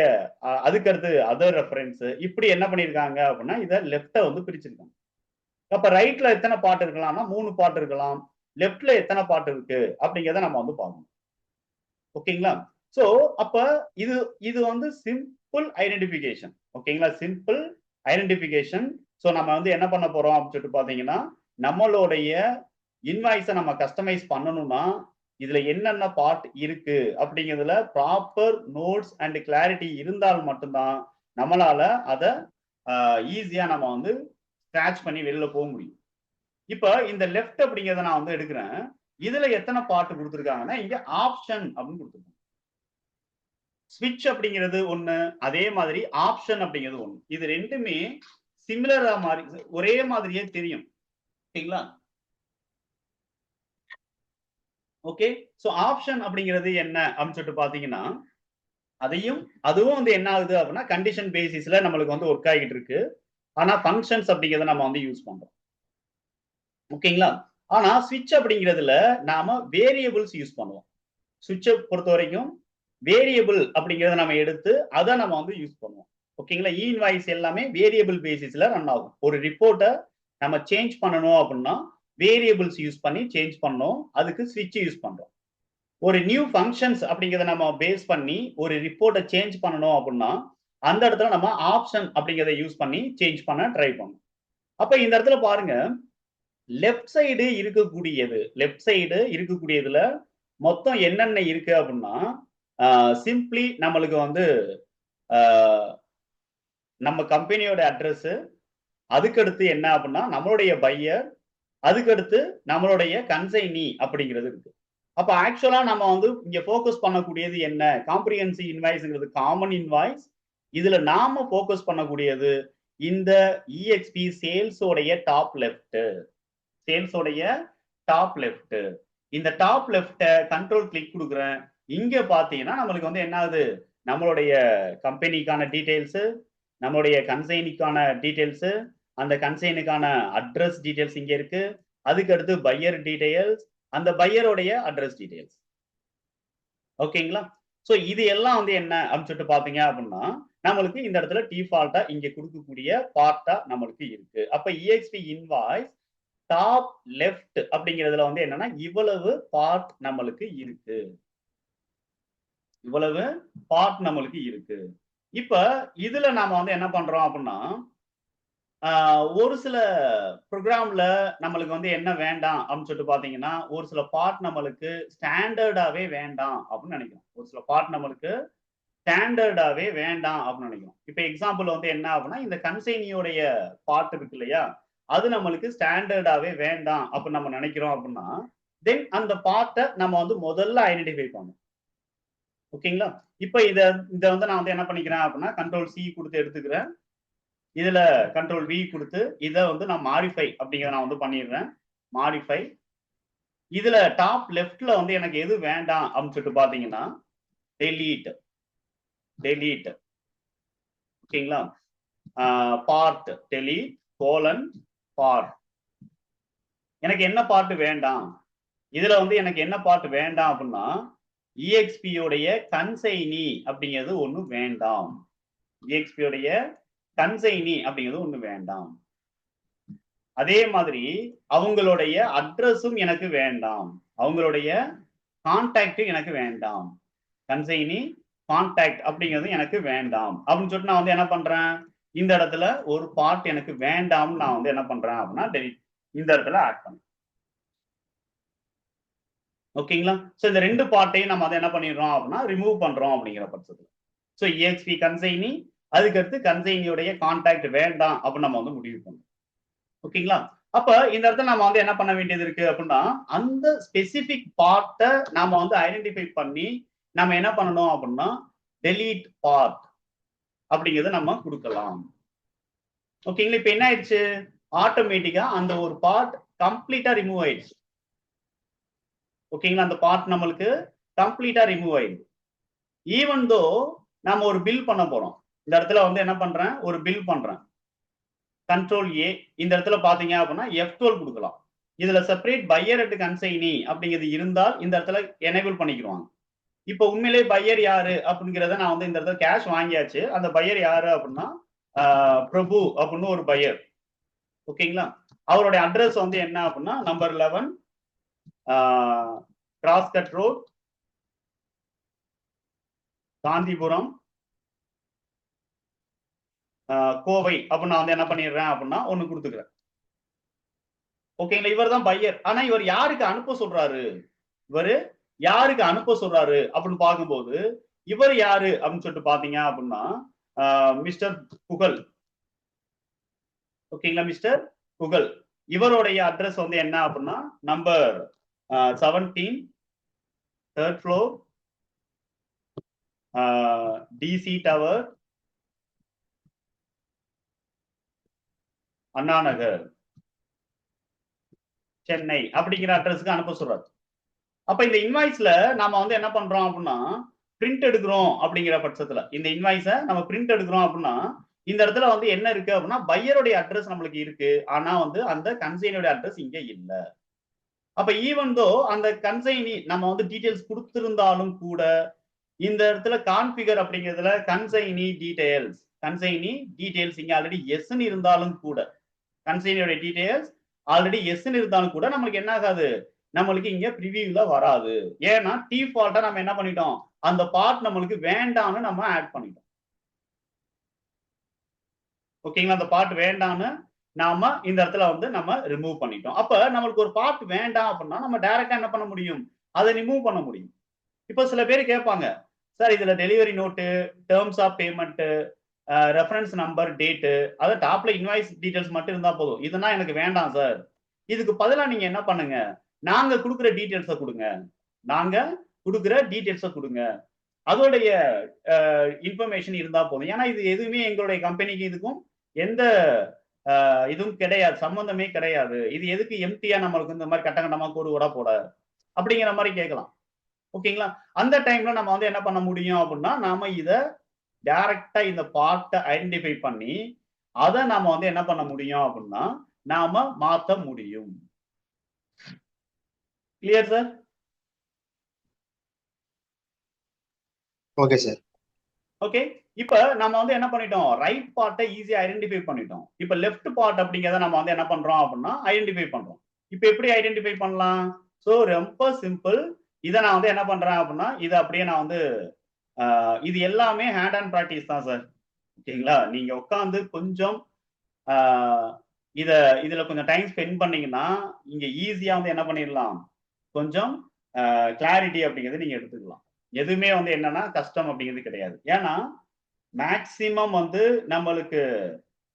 அதுக்கு அடுத்து அதர் ரெஃபரன்ஸ், இப்படி என்ன பண்ணிருக்காங்க அப்படின்னா இதை லெஃப்ட வந்து பிரிச்சிருக்காங்க. அப்ப ரைட்ல எத்தனை பார்ட் இருக்கலாம்னா 3 பார்ட் இருக்கலாம். லெஃப்ட்ல எத்தனை பார்ட் இருக்கு அப்படிங்கிறத நம்ம வந்து பார்க்கணும். ஓகேங்களா? சோ அப்ப இது இது வந்து சிம்பிள் ஐடென்டிஃபிகேஷன். ஓகேங்களா? Simple identification. சோ நம்ம வந்து என்ன பண்ண போறோம் அப்படின்னு சொல்லிட்டு பாத்தீங்கன்னா, நம்மளுடைய இன்வாய்ஸை நம்ம கஸ்டமைஸ் பண்ணணும்னா இதுல என்னென்ன பார்ட் இருக்கு அப்படிங்கிறதுல ப்ராப்பர் நோட்ஸ் அண்ட் கிளாரிட்டி இருந்தால் மட்டும்தான் நம்மளால அதை ஈஸியா நம்ம வந்து ஸ்கிராட்ச் பண்ணி வெளியில போக முடியும். இப்ப இந்த லெஃப்ட் அப்படிங்கிறத நான் வந்து எடுக்கிறேன். இதுல எத்தனை பார்ட் கொடுத்துருக்காங்கன்னா இங்க ஆப்ஷன் அப்படின்னு கொடுத்துருக்காங்க. ஸ்விட்ச் அப்படிங்கிறது ஒண்ணு, அதே மாதிரி ஆப்ஷன் அப்படிங்கிறது ஒண்ணு. இது ரெண்டுமே சிமிலரா மாறி ஒரே மாதிரியே தெரியும். ஓகேங்களா? ஓகே. சோ ஆப்ஷன் அப்படிங்கிறது என்ன அப்படின்னு சொல்லிட்டு பாத்தீங்கன்னா, அதுவும் வந்து என்ன ஆகுது அப்படின்னா கண்டிஷன் பேசிஸ்ல நம்மளுக்கு வந்து ஒர்க் ஆகிட்டு இருக்கு. ஆனா ஃபங்க்ஷன்ஸ் அப்படிங்கிறத நம்ம வந்து யூஸ் பண்றோம். ஓகேங்களா? ஆனா ஸ்விட்ச் அப்படிங்கிறதுல நாம வேரியபிள்ஸ் யூஸ் பண்ணுவோம். ஸ்விட்ச பொறுத்தவரைக்கும் வேரியபிள் அப்படிங்கிறத நம்ம எடுத்து அத நம்ம வந்து யூஸ் பண்ணுவோம். ஓகேங்களா? இன்வாய்ஸ் எல்லாமே வேரியபிள் பேசிஸ்ல ரன் ஆகும். ஒரு ரிப்போர்ட்ட நம்ம சேஞ்ச் பண்ணணும் அப்படின்னா வேரியபிள்ஸ் யூஸ் பண்ணி சேஞ்ச் பண்ணோம். அதுக்கு ஸ்விட்ச் யூஸ் பண்றோம். ஒரு நியூ ஃபங்க்ஷன்ஸ் அப்படிங்கிறத நம்ம பேஸ் பண்ணி ஒரு ரிப்போர்ட்ட சேஞ்ச் பண்ணணும் அப்படின்னா அந்த இடத்துல நம்ம ஆப்ஷன் அப்படிங்கிறத யூஸ் பண்ணி சேஞ்ச் பண்ண ட்ரை பண்ணணும். அப்ப இந்த இடத்துல பாருங்க, லெஃப்ட் சைடு இருக்கக்கூடியதுல மொத்தம் என்னென்ன இருக்கு அப்படின்னா சிம்பிளி நம்மளுக்கு வந்து நம்ம கம்பெனியோட அட்ரஸ், அதுக்கடுத்து என்ன அப்படின்னா நம்மளுடைய பையர், அதுக்கடுத்து நம்மளுடைய கன்சைனி அப்படிங்கிறது இருக்கு. அப்ப ஆக்சுவலா நம்ம வந்து இங்க ஃபோக்கஸ் பண்ணக்கூடியது என்ன? காம்ப்ரிஹென்சிவ் இன்வாய்ஸ்ங்கிறது காமன் இன்வாய்ஸ். இதுல நாம ஃபோக்கஸ் பண்ணக்கூடியது இந்த EXP சேல்ஸோடைய டாப் லெஃப்ட். இந்த டாப் லெஃப்ட கண்ட்ரோல் கிளிக் கொடுக்குறேன். இங்க பாத்தீங்கன்னா நம்மளுக்கு வந்து என்ன ஆகுது? நம்மளுடைய கம்பெனிக்கான டீடைல்ஸ், நம்மளுடைய கன்சைனிக்கான டீடைல்ஸ், அந்த கன்சைனுக்கான அட்ரஸ் டீடைல்ஸ் இங்க இருக்கு. அதுக்கு அடுத்து பையர் டீடைல்ஸ், அந்த பையருடைய அட்ரஸ் டீடைல்ஸ். ஓகேங்களா? சோ இது எல்லாம் வந்து என்ன அப்படின்னு சொல்லிட்டு பாத்தீங்க அப்படின்னா நம்மளுக்கு இந்த இடத்துல டிஃபால்ட்டா இங்க கொடுக்கக்கூடிய பார்ட்டா நம்மளுக்கு இருக்கு. அப்ப EXP இன்வாய்ஸ் டாப் லெஃப்ட் அப்படிங்கிறதுல வந்து என்னன்னா இவ்வளவு பார்ட் நம்மளுக்கு இருக்கு. இப்ப இதுல நாம வந்து என்ன பண்றோம் அப்படின்னா ஒரு சில ப்ரோக்ராம்ல நம்மளுக்கு வந்து என்ன வேண்டாம் அப்படின்னு சொல்லிட்டு பாத்தீங்கன்னா ஒரு சில பார்ட் நம்மளுக்கு ஸ்டாண்டர்டாவே வேண்டாம் அப்படின்னு நினைக்கிறோம். இப்ப எக்ஸாம்பிள் வந்து என்ன அப்படின்னா இந்த கன்சைனியோடைய பார்ட் இருக்கு இல்லையா, அது நம்மளுக்கு ஸ்டாண்டர்டாவே வேண்டாம் அப்படின்னு நம்ம நினைக்கிறோம் அப்படின்னா தென் அந்த பார்ட்டை நம்ம வந்து முதல்ல ஐடென்டிஃபை பண்ணணும். ஓகேங்களா? இப்ப இத வந்து நான் வந்து என்ன பண்ணிக்கிறேன் அப்படின்னா கண்ட்ரோல் C கொடுத்து எடுத்துக்கிறேன். இதுல கண்ட்ரோல் V கொடுத்து இத வந்து நான் மாடிஃபை அப்படிங்கறத நான் வந்து பண்ணிடுறேன். மாடிஃபை. இதுல டாப் லெஃப்ட்ல வந்து எனக்கு எது வேண்டாம் அப்படின்னு சொல்லிட்டு பாத்தீங்கன்னா டெலீட். ஓகேங்களா? Part delete part. எனக்கு என்ன பார்ட் வேண்டாம்? இதுல வந்து எனக்கு என்ன பார்ட் வேண்டாம் அப்படின்னா EXP உடைய கன்சைனி அப்படிங்கிறது ஒண்ணு வேண்டாம். அதே மாதிரி அவங்களுடைய அட்ரஸும் எனக்கு வேண்டாம். அவங்களுடைய கான்டாக்ட் எனக்கு வேண்டாம். கன்சைனி கான்டாக்ட் அப்படிங்கிறது எனக்கு வேண்டாம் அப்படின்னு சொல்லிட்டு நான் வந்து என்ன பண்றேன், இந்த இடத்துல ஒரு பார்ட் எனக்கு வேண்டாம் நான் வந்து என்ன பண்றேன் அப்படின்னா டெலிட் இந்த இடத்துல ஆட் பண்ணேன். ஓகேங்களா? சோ இந்த ரெண்டு பார்ட்டையும் நம்ம அதை என்ன பண்ணிடுறோம் அப்படின்னா ரிமூவ் பண்றோம் அப்படிங்கிற பட்சத்துல. சோ EXP கன்சைனி, அதுக்கு அடுத்து கன்சைனியோடைய கான்டாக்ட் வேண்டாம் அப்படின்னு நம்ம வந்து முடிவு பண்றோம். ஓகேங்களா? அப்ப இந்த இடத்துல நம்ம வந்து என்ன பண்ண வேண்டியது இருக்கு அப்படின்னா அந்த ஸ்பெசிபிக் பார்ட்டை நாம வந்து ஐடென்டிஃபை பண்ணி நம்ம என்ன பண்ணணும் அப்படின்னா டெலீட் பார்ட் அப்படிங்கறத நம்ம கொடுக்கலாம். ஓகேங்களா? இப்ப என்ன ஆயிடுச்சு, ஆட்டோமேட்டிக்கா அந்த ஒரு பார்ட் கம்ப்ளீட்டா ரிமூவ் ஆயிடுச்சு. ஓகேங்களா? அந்த பார்ட் நம்மளுக்கு கம்ப்ளீட்டா ரிமூவ் ஆயிடுது. ஈவன் தோ நம்ம ஒரு பில் பண்ண போறோம். இந்த இடத்துல வந்து என்ன பண்றேன், ஒரு பில் பண்றேன். கண்ட்ரோல் A இந்த இடத்துல பாத்தீங்க அப்படின்னா F12 கொடுக்கலாம். இதுல செப்பரேட் பையர் அட் கன்சைனி அப்படிங்கிறது இருந்தால் இந்த இடத்துல எனேபிள் பண்ணிக்குவாங்க. இப்ப உண்மையிலே பையர் யாரு அப்படிங்கறத நான் வந்து இந்த இடத்துல கேஷ் வாங்கியாச்சு. அந்த பையர் யாரு அப்படின்னா பிரபு அப்படின்னு ஒரு பையர். ஓகேங்களா? அவருடைய அட்ரஸ் வந்து என்ன அப்படின்னா number 11 cross cut road, Gandhipuram, Kovai அப்படின்னு நான் வந்து என்ன பண்ணிடுறேன் அப்படின்னா ஒண்ணு கொடுத்துக்கிறேன். ஓகேங்களா? இவர் தான் பையர். ஆனா இவர் யாருக்கு அனுப்ப சொல்றாரு, அப்படின்னு பார்க்கும்போது இவர் யாரு அப்படின்னு சொல்லிட்டு பாத்தீங்க அப்படின்னா மிஸ்டர் புகழ். ஓகேங்களா? மிஸ்டர் புகழ் இவருடைய அட்ரஸ் வந்து என்ன அப்படின்னா number 17 3rd floor, DC tower, Anna Nagar, Chennai அப்படிங்கிற அட்ரஸ்க்கு அனுப்ப சொல்றாரு. அப்ப இந்த இன்வாய்ஸ்ல நாம வந்து என்ன பண்றோம் அப்படின்னா பிரிண்ட் எடுக்கிறோம் அப்படிங்கிற பட்சத்துல இந்த இன்வாய்ஸை நம்ம பிரிண்ட் எடுக்கிறோம் அப்படின்னா இந்த இடத்துல வந்து என்ன இருக்கு அப்படின்னா பையருடைய அட்ரஸ் நம்மளுக்கு இருக்கு, ஆனா வந்து அந்த கன்சைனியோட அட்ரஸ் இங்க இல்ல. அப்ப ஈவன் தோ அந்த கன்சைனி நம்ம வந்து டீடைல்ஸ் கொடுத்திருந்தாலும் கூட இந்த இடத்துல கான்ஃபிகர் அப்படிங்கிறதுல கன்சைனி டீடைல்ஸ் இங்க ஆல்ரெடி எஸ்ன்னு இருந்தாலும் கூட கன்சைனியோட டீடைல்ஸ் ஆல்ரெடி எஸ்ன்னு இருந்தாலும் கூட நம்மளுக்கு என்ன ஆகாது, நம்மளுக்கு இங்க ப்ரிவியூல வராது. ஏன்னா டிஃபால்ட்டா நம்ம என்ன பண்ணிட்டோம், அந்த பார்ட் நம்மளுக்கு வேண்டாம்னு நம்ம ஆட் பண்ணிட்டோம். ஓகேங்களா, அந்த பார்ட் வேண்டாம்னு நாம இந்த இடத்துல வந்து நம்ம ரிமூவ் பண்ணிட்டோம். அப்ப நம்மளுக்கு ஒரு பார்ட் வேண்டாம் அப்படின்னா நம்ம டைரக்டா என்ன பண்ண முடியும், அதை ரிமூவ் பண்ண முடியும். இப்ப சில பேர் கேட்பாங்க, சார் இதுல delivery note, terms of payment, reference number, date, அது டாப்ல இன்வாய்ஸ் டீடைல்ஸ் மட்டும் இருந்தா போதும், இதெல்லாம் எனக்கு வேண்டாம் சார். இதுக்கு பதிலா நீங்க என்ன பண்ணுங்க, நாங்க கொடுக்குற டீடைல்ஸை கொடுங்க, கொடுங்க, அதோடைய இன்ஃபர்மேஷன் இருந்தா போதும். ஏன்னா இது எதுவுமே எங்களுடைய கம்பெனிக்கு இதுக்கும் எந்த இதுவும் கிடையாது, சம்பந்தமே கிடையாது. இது எதுக்கு எம்டியா நம்மளுக்கு இந்த மாதிரி கட்டங்கட்டமா கோடு போட அப்படிங்கிற மாதிரி கேட்கலாம். ஓகேங்களா, அந்த டைம்ல நம்ம வந்து என்ன பண்ண முடியும் அப்படின்னா நாம இத டைரக்டா இந்த பார்ட்டை ஐடென்டிஃபை பண்ணி அதை நாம வந்து என்ன பண்ண முடியும் அப்படின்னா நாம மாத்த முடியும். Clear sir? Okay sir. Okay, இப்ப நம்ம வந்து என்ன பண்ணிட்டோம், ரைட் பார்ட்டை ஈஸியா ஐடென்டிஃபை பண்ணிட்டோம். இப்ப லெஃப்ட் பார்ட் அப்படிங்கறத நம்ம வந்து என்ன பண்றோம் அப்படின்னா ஐடென்டிஃபை பண்றோம். இப்ப எப்படி ஐடென்டிஃபை பண்ணலாம்? சோ ரொம்ப சிம்பிள். இதை நான் வந்து என்ன பண்றேன் அப்படின்னா இதை அப்படியே நான் வந்து இது எல்லாமே ஹேண்ட் அண்ட் ப்ராக்டிஸ் தான் சார். ஓகேங்களா, நீங்க உட்காந்து கொஞ்சம் இதுல கொஞ்சம் டைம் ஸ்பெண்ட் பண்ணீங்கன்னா இங்க ஈஸியா வந்து என்ன பண்ணிடலாம், கொஞ்சம் கிளாரிட்டி அப்படிங்கிறது நீங்க எடுத்துக்கலாம். எதுவுமே வந்து என்னன்னா கஷ்டம் அப்படிங்கிறது கிடையாது. ஏன்னா மேக்சிமம் வந்து நம்மளுக்கு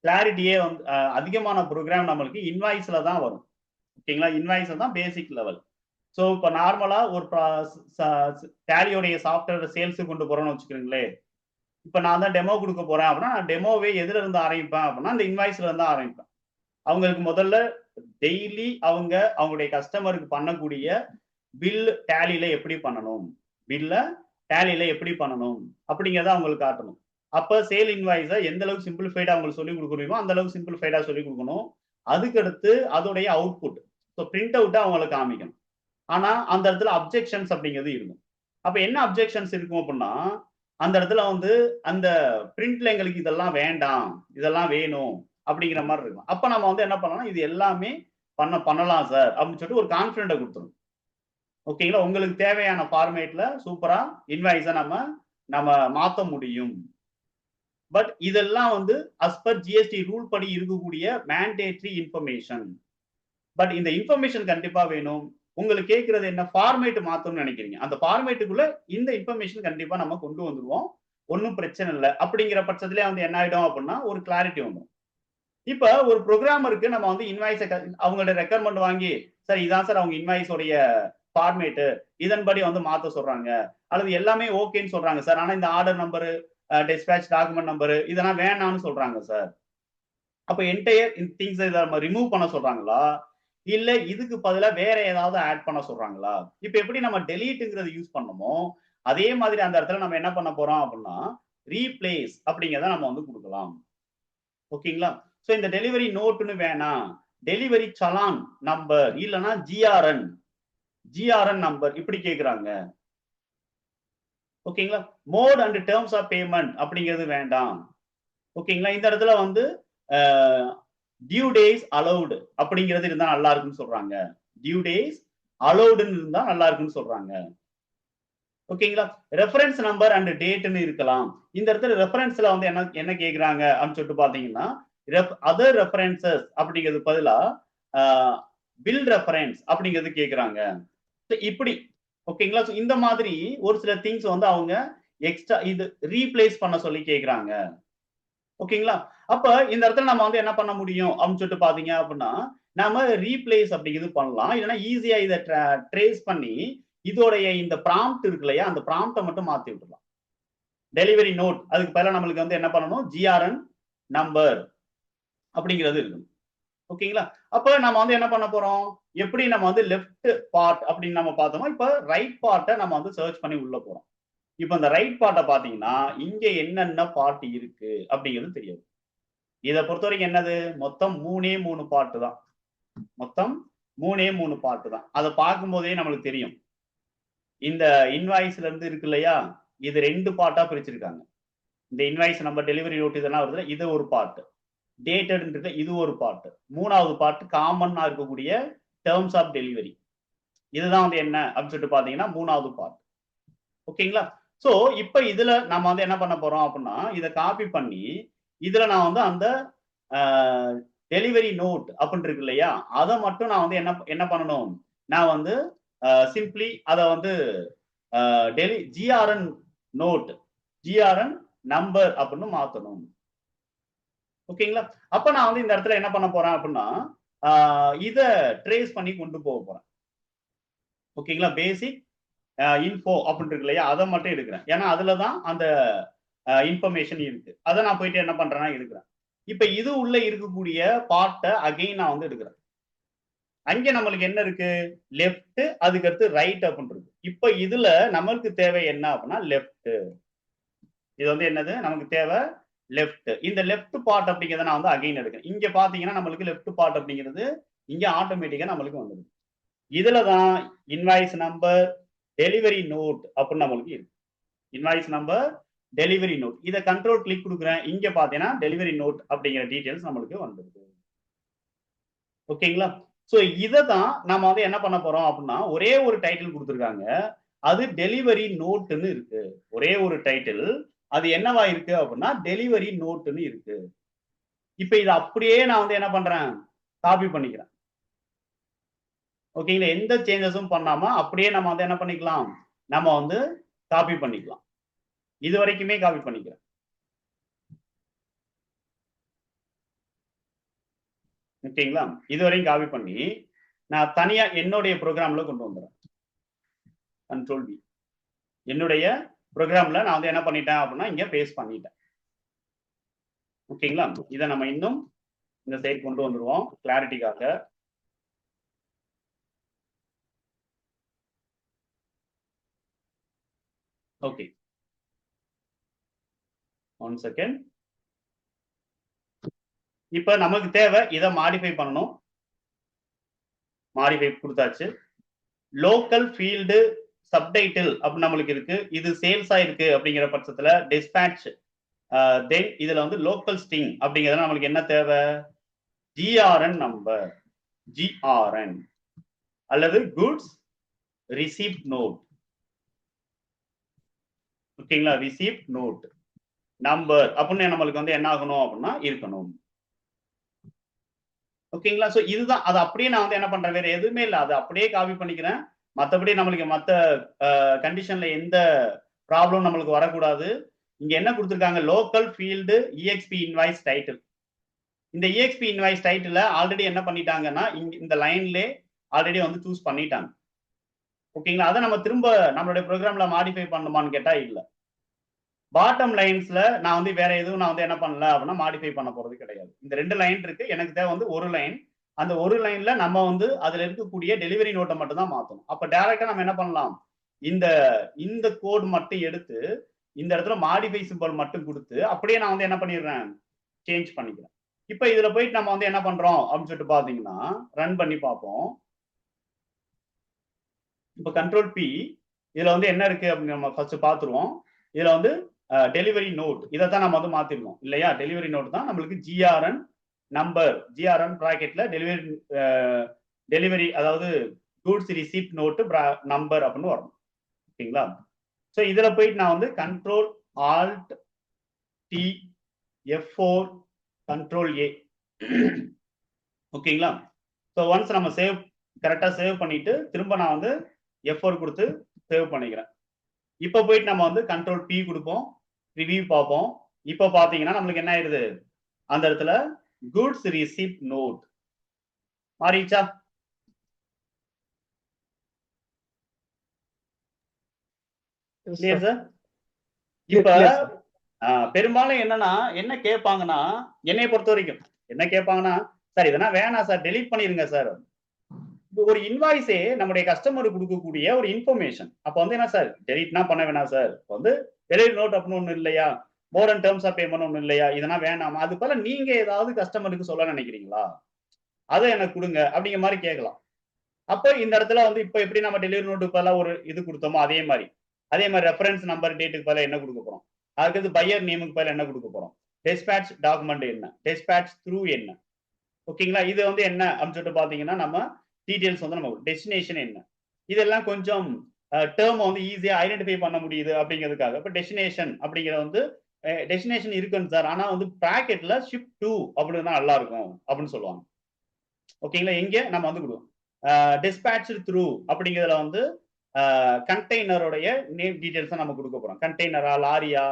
கிளாரிட்டியே வந்து அதிகமான ப்ரோக்ராம் நம்மளுக்கு இன்வாய்ஸ்ல தான் வரும். ஓகேங்களா, இன்வாய்ஸ் தான் பேசிக் லெவல். ஸோ இப்போ நார்மலா ஒரு டேலியோடைய சாஃப்ட்வேர் சேல்ஸுக்கு கொண்டு போறோம்னு வச்சுக்கிறீங்களே, இப்போ நான் தான் டெமோ கொடுக்க போறேன் அப்படின்னா நான் டெமோவே எதுல இருந்து ஆரம்பிப்பேன் அப்படின்னா அந்த இன்வாய்ஸ்ல இருந்து ஆரம்பிப்பேன். அவங்களுக்கு முதல்ல டெய்லி அவங்களுடைய கஸ்டமருக்கு பண்ணக்கூடிய பில் டேலியில எப்படி பண்ணணும், அப்படிங்கிறத அவங்களுக்கு காட்டணும். அப்ப சேல் இன்வாய்ஸை எந்த அளவுக்கு சிம்பிளிஃபைடா அவங்களுக்கு சொல்லி கொடுக்கணுமோ அந்த அளவுக்கு சிம்பிளிஃபைடா சொல்லி கொடுக்கணும். அதுக்கடுத்து அதோடைய அவுட்புட் பிரிண்ட் அவுட்டா அவங்களுக்கு காமிக்கணும். ஆனா அந்த இடத்துல அப்ஜெக்ஷன்ஸ் அப்படிங்கிறது இருக்கும். அப்ப என்ன அப்ஜெக்ஷன்ஸ் இருக்கும் அப்படின்னா அந்த இடத்துல வந்து அந்த பிரிண்ட்ல எங்களுக்கு இதெல்லாம் வேண்டாம், இதெல்லாம் வேணும் அப்படிங்கிற மாதிரி இருக்கும். அப்ப நம்ம வந்து என்ன பண்ணலாம், இது எல்லாமே பண்ணலாம் சார் அப்படின்னு சொல்லிட்டு ஒரு கான்ஃபிடென்ட்டை கொடுத்துரும். ஓகேங்களா, உங்களுக்கு தேவையான ஃபார்மேட்ல சூப்பரா இன்வாய்ஸை நம்ம மாத்த முடியும். பட் இதெல்லாம் வந்து as per GST ரூல் படி இருக்கக்கூடிய மேண்டேட்டரி இன்ஃபர்மேஷன். பட் இந்த இன்ஃபர்மேஷன் கண்டிப்பா வேணும். உங்களுக்கு கேட்கறது என்ன, ஃபார்மேட் மாத்தணும்னு நினைக்கிறீங்க, அந்த ஃபார்மேட்டுக்குள்ள இந்த இன்ஃபர்மேஷன் கண்டிப்பா நம்ம கொண்டு வந்துருவோம், ஒன்றும் பிரச்சனை இல்லை. அப்படிங்கிற பட்சத்திலே வந்து என்ன ஆயிடும் அப்படின்னா ஒரு கிளாரிட்டி வந்துடும். இப்ப ஒரு ப்ரோக்ராமருக்கு நம்ம வந்து இன்வாய்ஸை அவங்களோட ரெக்யர்மெண்ட் வாங்கி சார் இதான் சார் அவங்க இன்வாய்ஸோடைய ஃபார்மேட்டு, இதன்படி வந்து மாத்த சொல்றாங்க, அல்லது எல்லாமே ஓகேன்னு சொல்றாங்க சார், ஆனா இந்த order number, dispatch document number இதெல்லாம் வேணாம்னு சொல்றாங்க சார். அப்ப என்டையர் திங்ஸ் இதை நம்ம ரிமூவ் பண்ண சொல்றாங்களா, இல்ல இதுக்கு பதிலா வேற ஏதாவது ஆட் பண்ண சொல்றாங்களா? இப்ப எப்படி நம்ம டெலீட்ங்கிறது யூஸ் பண்ணமோ அதே மாதிரி அந்த இடத்துல நம்ம என்ன பண்ண போறோம் அப்படின்னா ரீப்ளேஸ் அப்படிங்கிறத நம்ம வந்து கொடுக்கலாம். ஓகேங்களா, சோ இந்த டெலிவரி நோட்டுன்னு வேணாம், டெலிவரி சலான் நம்பர் இல்லைன்னா ஜிஆர்என் நம்பர் இப்படி கேட்கிறாங்க. ஓகேங்களா, mode and terms of payment அப்படிங்கிறது வேண்டாம். ஓகேங்களா, இந்த இடத்துல வந்து டியூ டேஸ் அலௌடு அப்படிங்கிறது இருந்தா நல்லா இருக்குன்னு சொல்றாங்க, டியூ டேஸ் அலௌடுன்னு இருந்தா நல்லா இருக்குன்னு சொல்றாங்க. ஓகேங்களா, ரெஃபரன்ஸ் நம்பர் அண்ட் டேட்னு இருக்கலாம். இந்த இடத்துல ரெஃபரன்ஸ்ல வந்து என்ன கேக்குறாங்க அப்படின்னு சொல்லிட்டு பாத்தீங்கன்னா அதர் ரெஃபரன்சஸ் அப்படிங்கிறது பதிலா பில் ரெஃபரன்ஸ் அப்படிங்கிறது கேக்குறாங்க. இப்படி ஓகேங்களா, இந்த மாதிரி ஒரு சில திங்ஸ் வந்து அவங்க எக்ஸ்ட்ரா இது ரீப்ளேஸ் பண்ண சொல்லி கேக்குறாங்க. ஓகேங்களா, அப்ப இந்த இடத்துல நம்ம வந்து என்ன பண்ண முடியும் அப்படின்னு சொல்லிட்டு பாத்தீங்க அப்படின்னா நாம ரீப்ளேஸ் அப்படிங்கிறது பண்ணலாம். இல்லைன்னா ஈஸியா இதை ட்ரேஸ் பண்ணி இதோடைய இந்த ப்ராம்ப்ட் இருக்கு இல்லையா, அந்த ப்ராம்ப்டை மட்டும் மாத்தி விட்டுலாம். டெலிவரி நோட் அதுக்கு பதிலா நம்மளுக்கு வந்து என்ன பண்ணணும், ஜிஆர்என் நம்பர் அப்படிங்கிறது இருக்கணும். ஓகேங்களா? அப்ப நம்ம வந்து என்ன பண்ண போறோம், எப்படி நம்ம வந்து லெஃப்ட் பார்ட் அப்படின்னு நம்ம பார்த்தோமோ, இப்ப ரைட் பார்ட்ட நம்ம வந்து சர்ச் பண்ணி உள்ள போறோம். இப்ப இந்த ரைட் பார்ட்ட பாத்தீங்கன்னா, இங்க என்னென்ன பார்ட் இருக்கு அப்படிங்கிறது தெரியாது. இத பொறுத்தவரைக்கும் என்னது, மொத்தம் 3 பார்ட் தான். மொத்தம் 3 பார்ட் தான். அத பார்க்கும்போதே நம்மளுக்கு தெரியும். இந்த இன்வாய்ஸ்ல இருந்து இருக்கு இல்லையா, இது 2 பார்ட்டா பிரிச்சிருக்காங்க. இந்த இன்வாய்ஸ் நம்பர், டெலிவரி நோட் இதெல்லாம் வருதுல, இது ஒரு பார்ட். டேட்டட்ன்றது இது ஒரு பார்ட். 3வது பார்ட் காமன்னா இருக்கக்கூடிய டெர்ம்ஸ் ஆஃப் டெலிவரி. இதுதான் வந்து என்ன அப்படின்னு சொல்லிட்டு பாத்தீங்கன்னா 3வது பார்ட். ஓகேங்களா? சோ இப்ப இதுல நம்ம வந்து என்ன பண்ண போறோம் அப்படின்னா, இத காப்பி பண்ணி இதுல நான் வந்து அந்த டெலிவரி நோட் அப்படின்னு இருக்கு இல்லையா, அதை மட்டும் நான் வந்து என்ன என்ன பண்ணணும், நான் வந்து சிம்பிளி அதை வந்து ஜிஆர்என் நோட், ஜிஆர்என் நம்பர் அப்படின்னு மாத்தணும். ஓகேங்களா? அப்ப நான் வந்து இந்த இடத்துல என்ன பண்ண போறேன் அப்படின்னா, இத ட்ரேஸ் பண்ணி கொண்டு போக போறேன். ஓகேங்களா? பேசிக் இன்ஃபோ அப்படின்னு இருக்கு இல்லையா, அதை மட்டும் எடுக்கிறேன். ஏன்னா அதுலதான் அந்த இன்ஃபர்மேஷன் இருக்கு. அதை நான் போயிட்டு என்ன பண்றேன்னா எடுக்கிறேன். இப்ப இது உள்ள இருக்கக்கூடிய பார்ட்டை அகைன் நான் வந்து எடுக்கிறேன். அங்க நம்மளுக்கு என்ன இருக்கு, லெஃப்ட், அதுக்கு அடுத்து ரைட் அப்படின்னு இருக்கு. இப்ப இதுல நம்மளுக்கு தேவை என்ன அப்படின்னா லெஃப்ட். இது வந்து என்னது, நமக்கு தேவை லெஃப்ட். இந்த லெஃப்ட் பார்ட் அப்படிங்கிறத நான் வந்து அகைன் எடுக்கிறேன். இங்க பாத்தீங்கன்னா நம்மளுக்கு லெஃப்ட் பார்ட் அப்படிங்கிறது இங்க ஆட்டோமேட்டிக்கா நம்மளுக்கு வந்துடும். இதுலதான் இன்வாய்ஸ் நம்பர், டெலிவரி நோட் அப்படின்னு நம்மளுக்கு இருக்கு. Invoice number, delivery note. இதை கண்ட்ரோல் கிளிக் கொடுக்குறேன். இங்க பாத்தீங்கன்னா டெலிவரி நோட் அப்படிங்கிற டீடைல்ஸ் நம்மளுக்கு வந்துருது. ஓகேங்களா? சோ இதை தான் நம்ம வந்து என்ன பண்ண போறோம் அப்படின்னா, ஒரே ஒரு டைட்டில் கொடுத்துருக்காங்க, அது டெலிவரி நோட்னு இருக்கு. ஒரே ஒரு டைட்டில், அது என்னவா இருக்கு அப்படின்னா டெலிவரி நோட்னு இருக்கு. இப்ப இதை அப்படியே நான் வந்து என்ன பண்றேன், காப்பி பண்ணிக்கிறேன். ஓகேங்களா? எந்த சேஞ்சஸும் பண்ணாம அப்படியே நம்ம வந்து என்ன பண்ணிக்கலாம், நம்ம வந்து காப்பி பண்ணிக்கலாம். இது வரைக்குமே காப்பி பண்ணிக்கிறேன். ஓகேங்களா? இதுவரையும் காப்பி பண்ணி நான் தனியா என்னுடைய ப்ரோக்ராம்ல கொண்டு வந்துடுறேன். Control V. என்னுடைய ப்ரோக்ராம்ல நான் வந்து என்ன பண்ணிட்டேன் அப்படின்னா இங்க பேஸ்ட் பண்ணிட்டேன். ஓகேங்களா? இதை நம்ம இன்னும் இந்த சைடு கொண்டு வந்துருவோம் கிளாரிட்டிக்காக. Okay, 1 second. இப்ப நமக்கு தேவை இதை மாடிஃபை பண்ணணும். மாடிஃபை கொடுத்தாச்சு. லோக்கல் ஃபீல்டு சப்டைட்டில் அப்படின்னு நம்மளுக்கு இருக்கு. இது சேல்ஸா இருக்கு அப்படிங்கிற பட்சத்துல டிஸ்பேட்ச், தென் இதுல வந்து லோக்கல் ஸ்டிங் அப்படிங்கிறது நம்மளுக்கு என்ன தேவை, ஜிஆர்என் நம்பர், ஜிஆர்என் அல்லது குட்ஸ் ரிசீப்ட் நோட். ஓகேங்களா? ரிசீப்ட் நோட் நம்பர் அப்படின்னு நம்மளுக்கு வந்து என்ன ஆகணும் அப்படின்னா இருக்கணும். ஓகேங்களா? சோ இதுதான், அது அப்படியே நான் வந்து என்ன பண்றேன், வேற எதுவுமே இல்லை, அதை அப்படியே காப்பி பண்ணிக்கிறேன். மற்றபடி நம்மளுக்கு மற்ற கண்டிஷன்ல எந்த ப்ராப்ளம் நம்மளுக்கு வரக்கூடாது. இங்க என்ன கொடுத்துருக்காங்க, local field EXP invoice title. இந்த இஎக்ஸ்பி இன்வாய்ஸ் டைட்டில் ஆல்ரெடி என்ன பண்ணிட்டாங்கன்னா இந்த லைன்ல ஆல்ரெடி வந்து சூஸ் பண்ணிட்டாங்க. ஓகேங்களா? அதை நம்ம திரும்ப நம்மளுடைய ப்ரோக்ராம்ல மாடிஃபை பண்ணுமான்னு கேட்டா இல்ல. பாட்டம் லைன்ஸ்ல நான் வந்து வேற எதுவும் நான் வந்து என்ன பண்ணல அப்படின்னா மாடிஃபை பண்ண போறது கிடையாது. இந்த 2 லைன் இருக்கு, எனக்கு தேவை வந்து ஒரு லைன். அந்த ஒரு லைன்ல நம்ம வந்து அதுல இருக்கக்கூடிய டெலிவரி நோட்டை மட்டும் தான் மாத்தணும். அப்ப டைரக்டா நம்ம என்ன பண்ணலாம், இந்த இந்த கோட் மட்டும் எடுத்து இந்த இடத்துல மாடிஃபை சிம்பல் மட்டும் கொடுத்து அப்படியே நான் வந்து என்ன பண்ணிடுறேன், சேஞ்ச் பண்ணிக்கிறேன். இப்ப இதுல போயிட்டு நம்ம வந்து என்ன பண்றோம் அப்படின்னு சொல்லிட்டு பாத்தீங்கன்னா ரன் பண்ணி பார்ப்போம். இப்ப கண்ட்ரோல் பி, இதுல வந்து என்ன இருக்கு அப்படின்னு நம்ம ஃபர்ஸ்ட் பாத்துருவோம். இதுல வந்து டெலிவரி நோட் இதைத்தான் நம்ம வந்து மாத்திருக்கோம் இல்லையா. டெலிவரி நோட் தான் நம்மளுக்கு ஜிஆர்என் நம்பர், ஜிஆர்என் பிராக்கெட்ல டெலிவரி அதாவது கூட்ஸ் ரிசீப்ட் நோட் நம்பர் அப்படின்னு வரணும். ஓகேங்களா? ஸோ இதுல போயிட்டு நான் வந்து control alt D F4 control A. ஓகேங்களா? ஸோ ஒன்ஸ் நம்ம சேவ் கரெக்டா சேவ் பண்ணிட்டு திரும்ப நான் வந்து F4 கொடுத்து சேவ் பண்ணிக்கிறேன். இப்ப போயிட்டு நம்ம வந்து கண்ட்ரோல் பி கொடுப்போம், ரிவ்யூ பார்ப்போம். இப்ப பாத்தீங்கன்னா நம்மளுக்கு என்ன ஆயிருது, அந்த இடத்துல குட்ஸ் ரிசீப்ட் நோட் மாறிச்சா? Clear sir? இப்ப clear sir. பெரும்பாலும் என்னன்னா என்ன கேட்பாங்கன்னா, என்னைய பொறுத்த வரைக்கும் என்ன கேட்பாங்கன்னா, சார் இதெல்லாம் வேணாம் சார், டெலீட் பண்ணிருங்க சார். ஒரு இன்வாய்ஸே நம்முடைய கஸ்டமருக்கு கொடுக்கக்கூடிய ஒரு இன்ஃபர்மேஷன். அப்ப வந்து என்ன சார், டெலீட்னா பண்ண வேணாம் சார். வந்து டெலிவரி நோட் அப்படின்னு ஒண்ணு இல்லையா? Mode and terms of payment ஒண்ணு இல்லையா? இதெல்லாம் வேணாமா? அது போல நீங்க ஏதாவது கஸ்டமருக்கு சொல்ல நினைக்கிறீங்களா? அத எனக்கு குடுங்க அப்படிங்கிற மாரி கேட்கலாம். அப்ப இந்த இடத்துல வந்து இப்ப எப்படி நம்ம டெலிவரி நோட்டுக்கு பதிலா ஒரு இது குடுத்தோமோ அதே மாரி. அதே மாரி ரெஃபரன்ஸ் நம்பர், டேட்டுக்கு பதிலா என்ன குடுக்க போறோம்? அடுத்தது பையர் நேமுக்கு பதிலா என்ன குடுக்க போறோம்? டிஸ்பேட்ச் டாக்குமெண்ட் என்ன? டிஸ்பேட்ச் த்ரூ என்ன? ஓகேங்களா? இது வந்து என்ன அப்படின்னு சொல்லிட்டு பார்த்தீங்கன்னா, நம்ம டீட்டெயில்ஸ் வந்து நம்ம டெஸ்டினேஷன் என்ன? இதெல்லாம் கொஞ்சம் டெர்ம் வந்து ஈஸியா ஐடென்டிஃபை பண்ண முடியுது அப்படிங்கிறதுக்காக. இப்ப டெஸ்டினேஷன் அப்படிங்கிறது வந்து டெஸ்டினேஷன் இருக்குன்னு சார். ஆனா வந்து பிராக்கெட்ல ஷிப் டூ அப்படின்னா நல்லா இருக்கும் அப்படின்னு சொல்லுவாங்க. ஓகேங்களா? எங்க நம்ம வந்து குடுவோம். டிஸ்பேட்ச்டு த்ரூ அப்படிங்கிறதுல வந்து கண்டெய்னருடைய நேம் டீடைல்ஸ் நம்ம கொடுக்க போறோம். கண்டெய்னரா, லாரியா,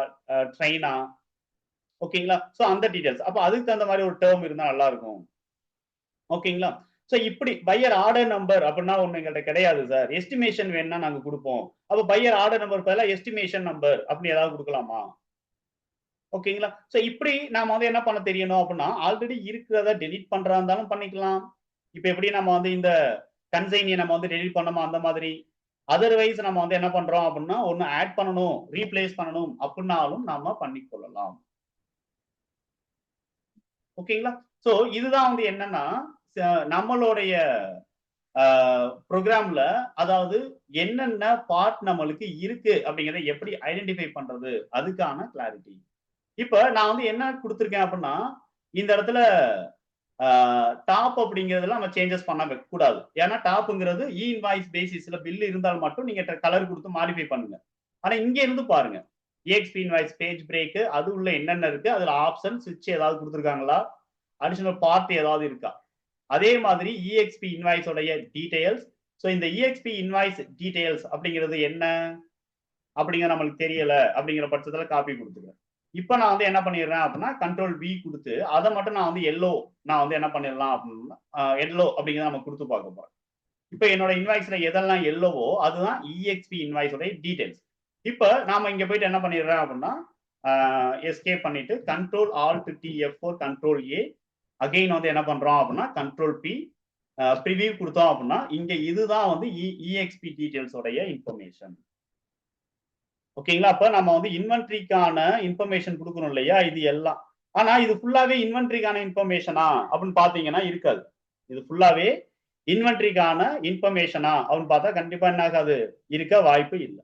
ட்ரெயினா, ஓகேங்களா? சோ அந்த டீடைல்ஸ். அப்ப அதுக்கு தகுந்த மாதிரி ஒரு டேர்ம் இருந்தா நல்லா இருக்கும். ஓகேங்களா? சோ இப்படி பையர் ஆர்டர் நம்பர் அப்படின்னா ஒண்ணு எங்கள்ட்ட கிடையாது சார். எஸ்டிமேஷன் வேணும்னா நாங்க குடுப்போம். அப்ப பையர் ஆர்டர் நம்பர் பதிலா எஸ்டிமேஷன் நம்பர் அப்படி ஏதாவது குடுக்கலாமா? ஓகேங்களா? சோ இப்படி நாம வந்து என்ன பண்ண தெரியணும் அப்படின்னா, ஆல்ரெடி இருக்கிறத டெலீட் பண்றதா இருந்தாலும் பண்ணிக்கலாம். இப்ப எப்படி நம்ம வந்து இந்த கன்சைனிய நம்ம வந்து டெலீட் பண்ணோமோ அந்த மாதிரி. அதர்வைஸ் நம்ம வந்து என்ன பண்றோம் அப்படின்னா, ஒண்ணு ஆட் பண்ணணும், ரீப்ளேஸ் பண்ணணும் அப்படின்னாலும் நாம பண்ணிக்கொள்ளலாம். ஓகேங்களா? சோ இதுதான் வந்து என்னன்னா, நம்மளுடைய புரோகிராம்ல அதாவது என்னென்ன பார்ட் நம்மளுக்கு இருக்கு அப்படிங்கிறத எப்படி ஐடென்டிஃபை பண்றது? அதுக்கான கிளாரிட்டி. இப்ப நான் வந்து என்ன குடுத்திருக்கேன் அப்படின்னா, இந்த இடத்துல டாப் அப்படிங்கிறதுல நம்ம சேஞ்சஸ் பண்ண கூடாது. ஏன்னா டாப்ங்கிறது இன்வாய்ஸ் பேசிஸ்ல பில் இருந்தால் மட்டும் நீங்க கலர் குடுத்து மாடிஃபை பண்ணுங்க. ஆனா இங்க இருந்து பாருங்க. EXP இன்வாய்ஸ் பேஜ் பிரேக் அது உள்ள என்னென்ன இருக்கு? அதுல ஆப்ஷன், ஸ்விட்ச் ஏதாவது குடுத்திருக்காங்களா? அடிஷனல் பார்ட் ஏதாவது இருக்கா? அதே மாதிரி EXP இன்வாய்ஸ் உடைய டீடைல்ஸ். சோ இந்த EXP இன்வாய்ஸ் டீடைல்ஸ் அப்படிங்கிறது என்ன? அப்படிங்கிற நம்மளுக்கு தெரியல அப்படிங்கிற பட்சத்துல காப்பி குடுத்துருவேன். இப்ப நான் வந்து என்ன பண்ணிடுறேன் அப்படின்னா, கண்ட்ரோல் V குடுத்து, அத மட்டும் நான் வந்து எல்லோ நான் வந்து என்ன பண்ணிடலாம் அப்படின்னா, எல்லோ அப்படிங்கிறத நம்ம குடுத்து பார்க்க போறோம். இப்ப என்னோட இன்வாய்ஸ்ல எதெல்லாம் எல்லோவோ அதுதான் EXP இன்வாய்ஸ் உடைய டீடைல்ஸ். இப்ப நாம இங்க போயிட்டு என்ன பண்ணிடுறேன் அப்படின்னா, எஸ்கேப் பண்ணிட்டு control alt T F4 control A again வந்து என்ன பண்றோம் அப்படின்னா, கண்ட்ரோல் P ப்ரிவியூ குடுத்தோம் அப்படின்னா, இங்க இதுதான் வந்து EXP டீடைல்ஸ் உடைய இன்ஃபர்மேஷன். ஓகேங்களா? அப்ப நம்ம வந்து இன்வென்டரிக்கான இன்ஃபர்மேஷன் குடுக்கணும் இல்லையா? இது எல்லாம். ஆனா இது ஃபுல்லாவே இன்வென்டரிக்கான இன்ஃபர்மேஷனா அப்படின்னு பார்த்தீங்கன்னா இருக்காது. இது ஃபுல்லாவே இன்வென்டரிக்கான இன்ஃபர்மேஷனா அப்படின்னு பார்த்தா கண்டிப்பா என்ன ஆகாது? இருக்க வாய்ப்பு இல்ல.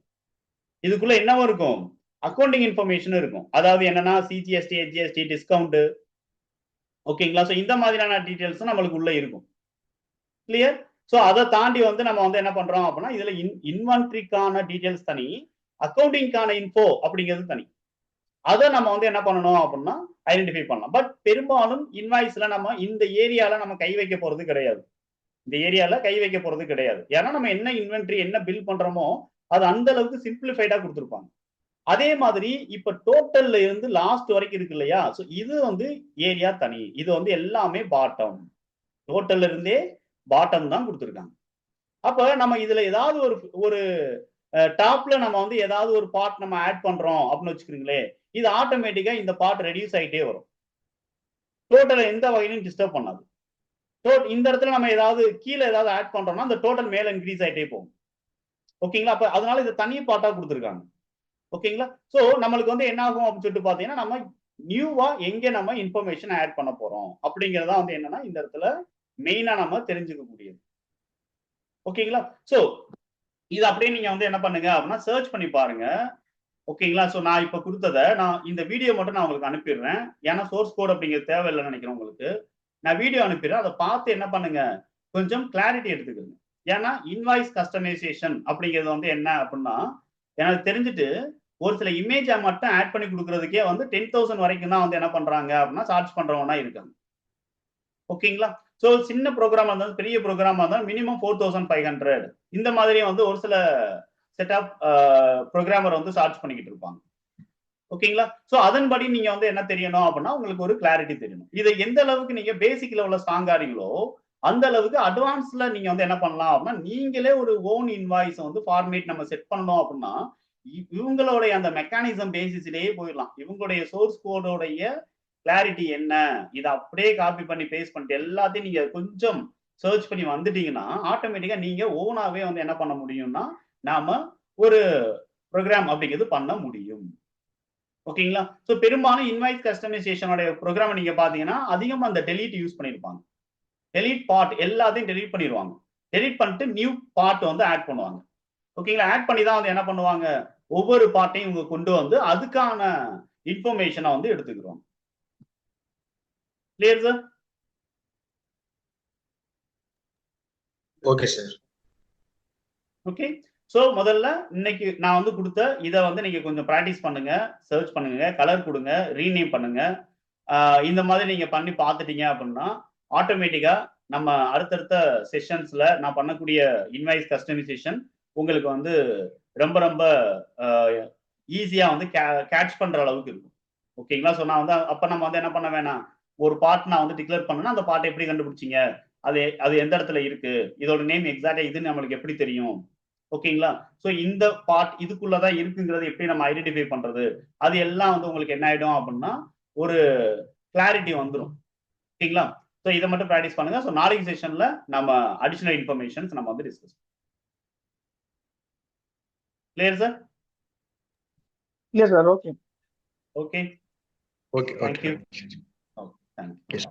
இதுக்குள்ள என்னவும் இருக்கும்? அக்கவுண்டிங் இன்ஃபர்மேஷன் இருக்கும். அதாவது என்னன்னா CGST, HGST, டிஸ்கவுண்ட். ஓகேங்களா? சோ இந்த மாதிரியான டீடைல்ஸ் நம்மளுக்கு உள்ள இருக்கும். கிளியர்? சோ அத தாண்டி வந்து நம்ம வந்து என்ன பண்றோம் அப்படின்னா, இதுல இன்வென்டரிக்கான டீடைல்ஸ் தனி, அக்கவுண்டிங்கான இன்ஃபோ அப்படிங்கிறது தனி. அத நம்ம வந்து என்ன பண்ணணும் அப்படின்னா, ஐடென்டிஃபை பண்ணலாம். பட் பெரும்பாலும் இன்வாய்ஸ்ல நம்ம இந்த ஏரியால நம்ம கை வைக்க போறது கிடையாது. இந்த ஏரியால கை வைக்க போறது கிடையாது. ஏன்னா நம்ம என்ன இன்வென்டரி என்ன பில் பண்றோமோ, அது அந்த அளவுக்கு சிம்பிளிஃபைடா குடுத்திருப்பாங்க. அதே மாதிரி இப்ப டோட்டல்ல இருந்து லாஸ்ட் வரைக்கும் இருக்கு இல்லையா? சோ இது வந்து ஏரியா தனி. இது வந்து எல்லாமே பாட்டம். டோட்டல்ல இருந்தே பாட்டம் தான் குடுத்திருக்காங்க. அப்ப நம்ம இதுல ஏதாவது ஒரு ஒரு டாப்ல நம்ம வந்து ஏதாவது ஒரு பார்ட் நம்ம ஆட் பண்றோம் அப்படின்னு வச்சுக்கிறீங்களேன், இது ஆட்டோமேட்டிக்கா இந்த பார்ட் ரெடியூஸ் ஆயிட்டே வரும். டோட்டல எந்த வகையிலும் டிஸ்டர்ப் பண்ணாது. இந்த இடத்துல நம்ம ஏதாவது கீழ ஏதாவது ஆட் பண்றோம்னா, அந்த டோட்டல் மேல இன்கிரீஸ் ஆயிட்டே போகும். ஓகேங்களா? அப்ப அதனால இது தனி பார்ட்டா குடுத்திருக்காங்க. ஓகேங்களா? சோ நம்மளுக்கு வந்து என்ன ஆகும் அப்படின்னு சொல்லிட்டு பார்த்தீங்கன்னா, நம்ம நியூவா எங்க நம்ம இன்ஃபர்மேஷன் ஆட் பண்ண போறோம் அப்படிங்கிறது தான் வந்து என்னன்னா, இந்த இடத்துல மெயினா நம்ம தெரிஞ்சுக்க கூடியது. ஓகேங்களா? சோ இது அப்படியே நீங்க வந்து என்ன பண்ணுங்க அப்படின்னா, சர்ச் பண்ணி பாருங்க. ஓகேங்களா? சோ நான் இப்ப குடுத்தத நான் இந்த வீடியோ மட்டும் நான் உங்களுக்கு அனுப்பிடுறேன். ஏன்னா சோர்ஸ் கோட் அப்படிங்கிறது தேவையில்லன்னு நினைக்கிறேன் உங்களுக்கு. நான் வீடியோ அனுப்பிடுறேன். அத பார்த்து என்ன பண்ணுங்க, கொஞ்சம் கிளாரிட்டி எடுத்துக்கங்க. ஏன்னா இன்வாய்ஸ் கஸ்டமைசேஷன் அப்படிங்கிறது வந்து என்ன அப்படின்னா, எனக்கு தெரிஞ்சுட்டு ஒரு சில இமேஜ மட்டும் ஆட் பண்ணி குடுக்குறதுக்கே வந்து 10,000 வரைக்கும் தான் வந்து என்ன பண்றாங்க அப்படின்னா, சார்ஜ் பண்றவங்கலாம் இருக்காங்க. ஓகேங்களா? சோ சின்ன புரோகிராமா இருந்தாலும், பெரிய புரோகிராமா இருந்தாலும் மினிமம் 4,500 இந்த மாதிரி வந்து ஒரு சில செட் ஆஃப் புரோகிராமர் வந்து சார்ஜ் பண்ணிக்கிட்டு இருப்பாங்க. ஓகேங்களா? சோ அதன்படி நீங்க வந்து என்ன தெரியணும் அப்படின்னா, உங்களுக்கு ஒரு கிளாரிட்டி தெரியணும். இத எந்த அளவுக்கு நீங்க பேசிக் லெவல்ல ஸ்ட்ராங் ஆறீங்களோ, அந்த அளவுக்கு அட்வான்ஸ்ல நீங்க வந்து என்ன பண்ணலாம் அப்படின்னா, நீங்களே ஒரு ஓன் இன்வாய்ஸ் வந்து ஃபார்மேட் நம்ம செட் பண்ணணும் அப்படின்னா, இவங்களுடைய அந்த மெக்கானிசம் பேசிஸ்லயே போயிடலாம். இவங்களுடைய சோர்ஸ் கோடோடைய கிளாரிட்டி என்ன, இதை அப்படியே காப்பி பண்ணி பேஸ்ட் பண்ணிட்டு எல்லாத்தையும் நீங்க கொஞ்சம் சர்ச் பண்ணி வந்துட்டீங்கன்னா ஆட்டோமேட்டிக்கா நீங்க ஓனாவே வந்து என்ன பண்ண முடியும்னா நாம ஒரு ப்ரோக்ராம் அப்படிங்கிறது பண்ண முடியும். ஓகேங்களா? ஸோ பெரும்பாலும் இன்வாய்ஸ் கஸ்டமைசேஷனோட ப்ரோக்ராம் நீங்க பாத்தீங்கன்னா அதிகமா அந்த டெலீட் யூஸ் பண்ணிருப்பாங்க. டெலீட் பார்ட் எல்லாத்தையும் டெலீட் பண்ணிடுவாங்க. டெலீட் பண்ணிட்டு நியூ பார்ட் வந்து ஆட் பண்ணுவாங்க. ஓகேங்களா? ஆட் பண்ணி தான் வந்து என்ன பண்ணுவாங்க, ஒவ்வொரு பார்ட்டையும் இவங்க கொண்டு வந்து அதுக்கான இன்ஃபர்மேஷனை வந்து எடுத்துக்கிறோம். Clear sir? Okay sir. Okay. So முதல்ல இன்னைக்கு நான் வந்து கொடுத்த இதை வந்து நீங்க கொஞ்சம் ப்ராக்டிஸ் பண்ணுங்க, சர்ச் பண்ணுங்க, கலர் கொடுங்க, ரீநேம் பண்ணுங்க. இந்த மாதிரி நீங்க பண்ணி பார்த்துட்டீங்க அப்படின்னா ஆட்டோமேட்டிக்கா நம்ம அடுத்தடுத்த செஷன்ஸ்ல நான் பண்ணக்கூடிய இன்வாய்ஸ் கஸ்டமைசேஷன் உங்களுக்கு வந்து ரொம்ப ரொம்ப ஈஸியா வந்து கேட்ச் பண்ற அளவுக்கு இருக்கும். ஓகேங்களா? ஸோ நான் வந்து அப்ப நம்ம வந்து என்ன பண்ண வேணாம், ஒரு பார்ட் நான் வந்து டிக்ளேர் பண்ணேன்னா அந்த பார்ட் எப்படி கண்டுபிடிச்சீங்க, அது எந்த இடத்துல இருக்கு, இதோட நேம் எக்ஸாக்டா இதுன்னு நம்மளுக்கு எப்படி தெரியும். ஓகேங்களா? ஸோ இந்த பார்ட் இதுக்குள்ளதான் இருக்குங்கிறது எப்படி நம்ம ஐடென்டிஃபை பண்றது, அது எல்லாம் வந்து உங்களுக்கு என்ன ஆயிடும் அப்படின்னா ஒரு கிளாரிட்டி வந்துடும். ஓகேங்களா? ஸோ இதை மட்டும் ப்ராக்டிஸ் பண்ணுங்க. ஸோ நாளைக்கு செஷன்ல நம்ம அடிஷனல் இன்ஃபர்மேஷன்ஸ் நம்ம வந்து discuss. Clear sir? Yes, sir. Okay. Okay. Okay. Thank you. Okay. Oh, thank you. Yes.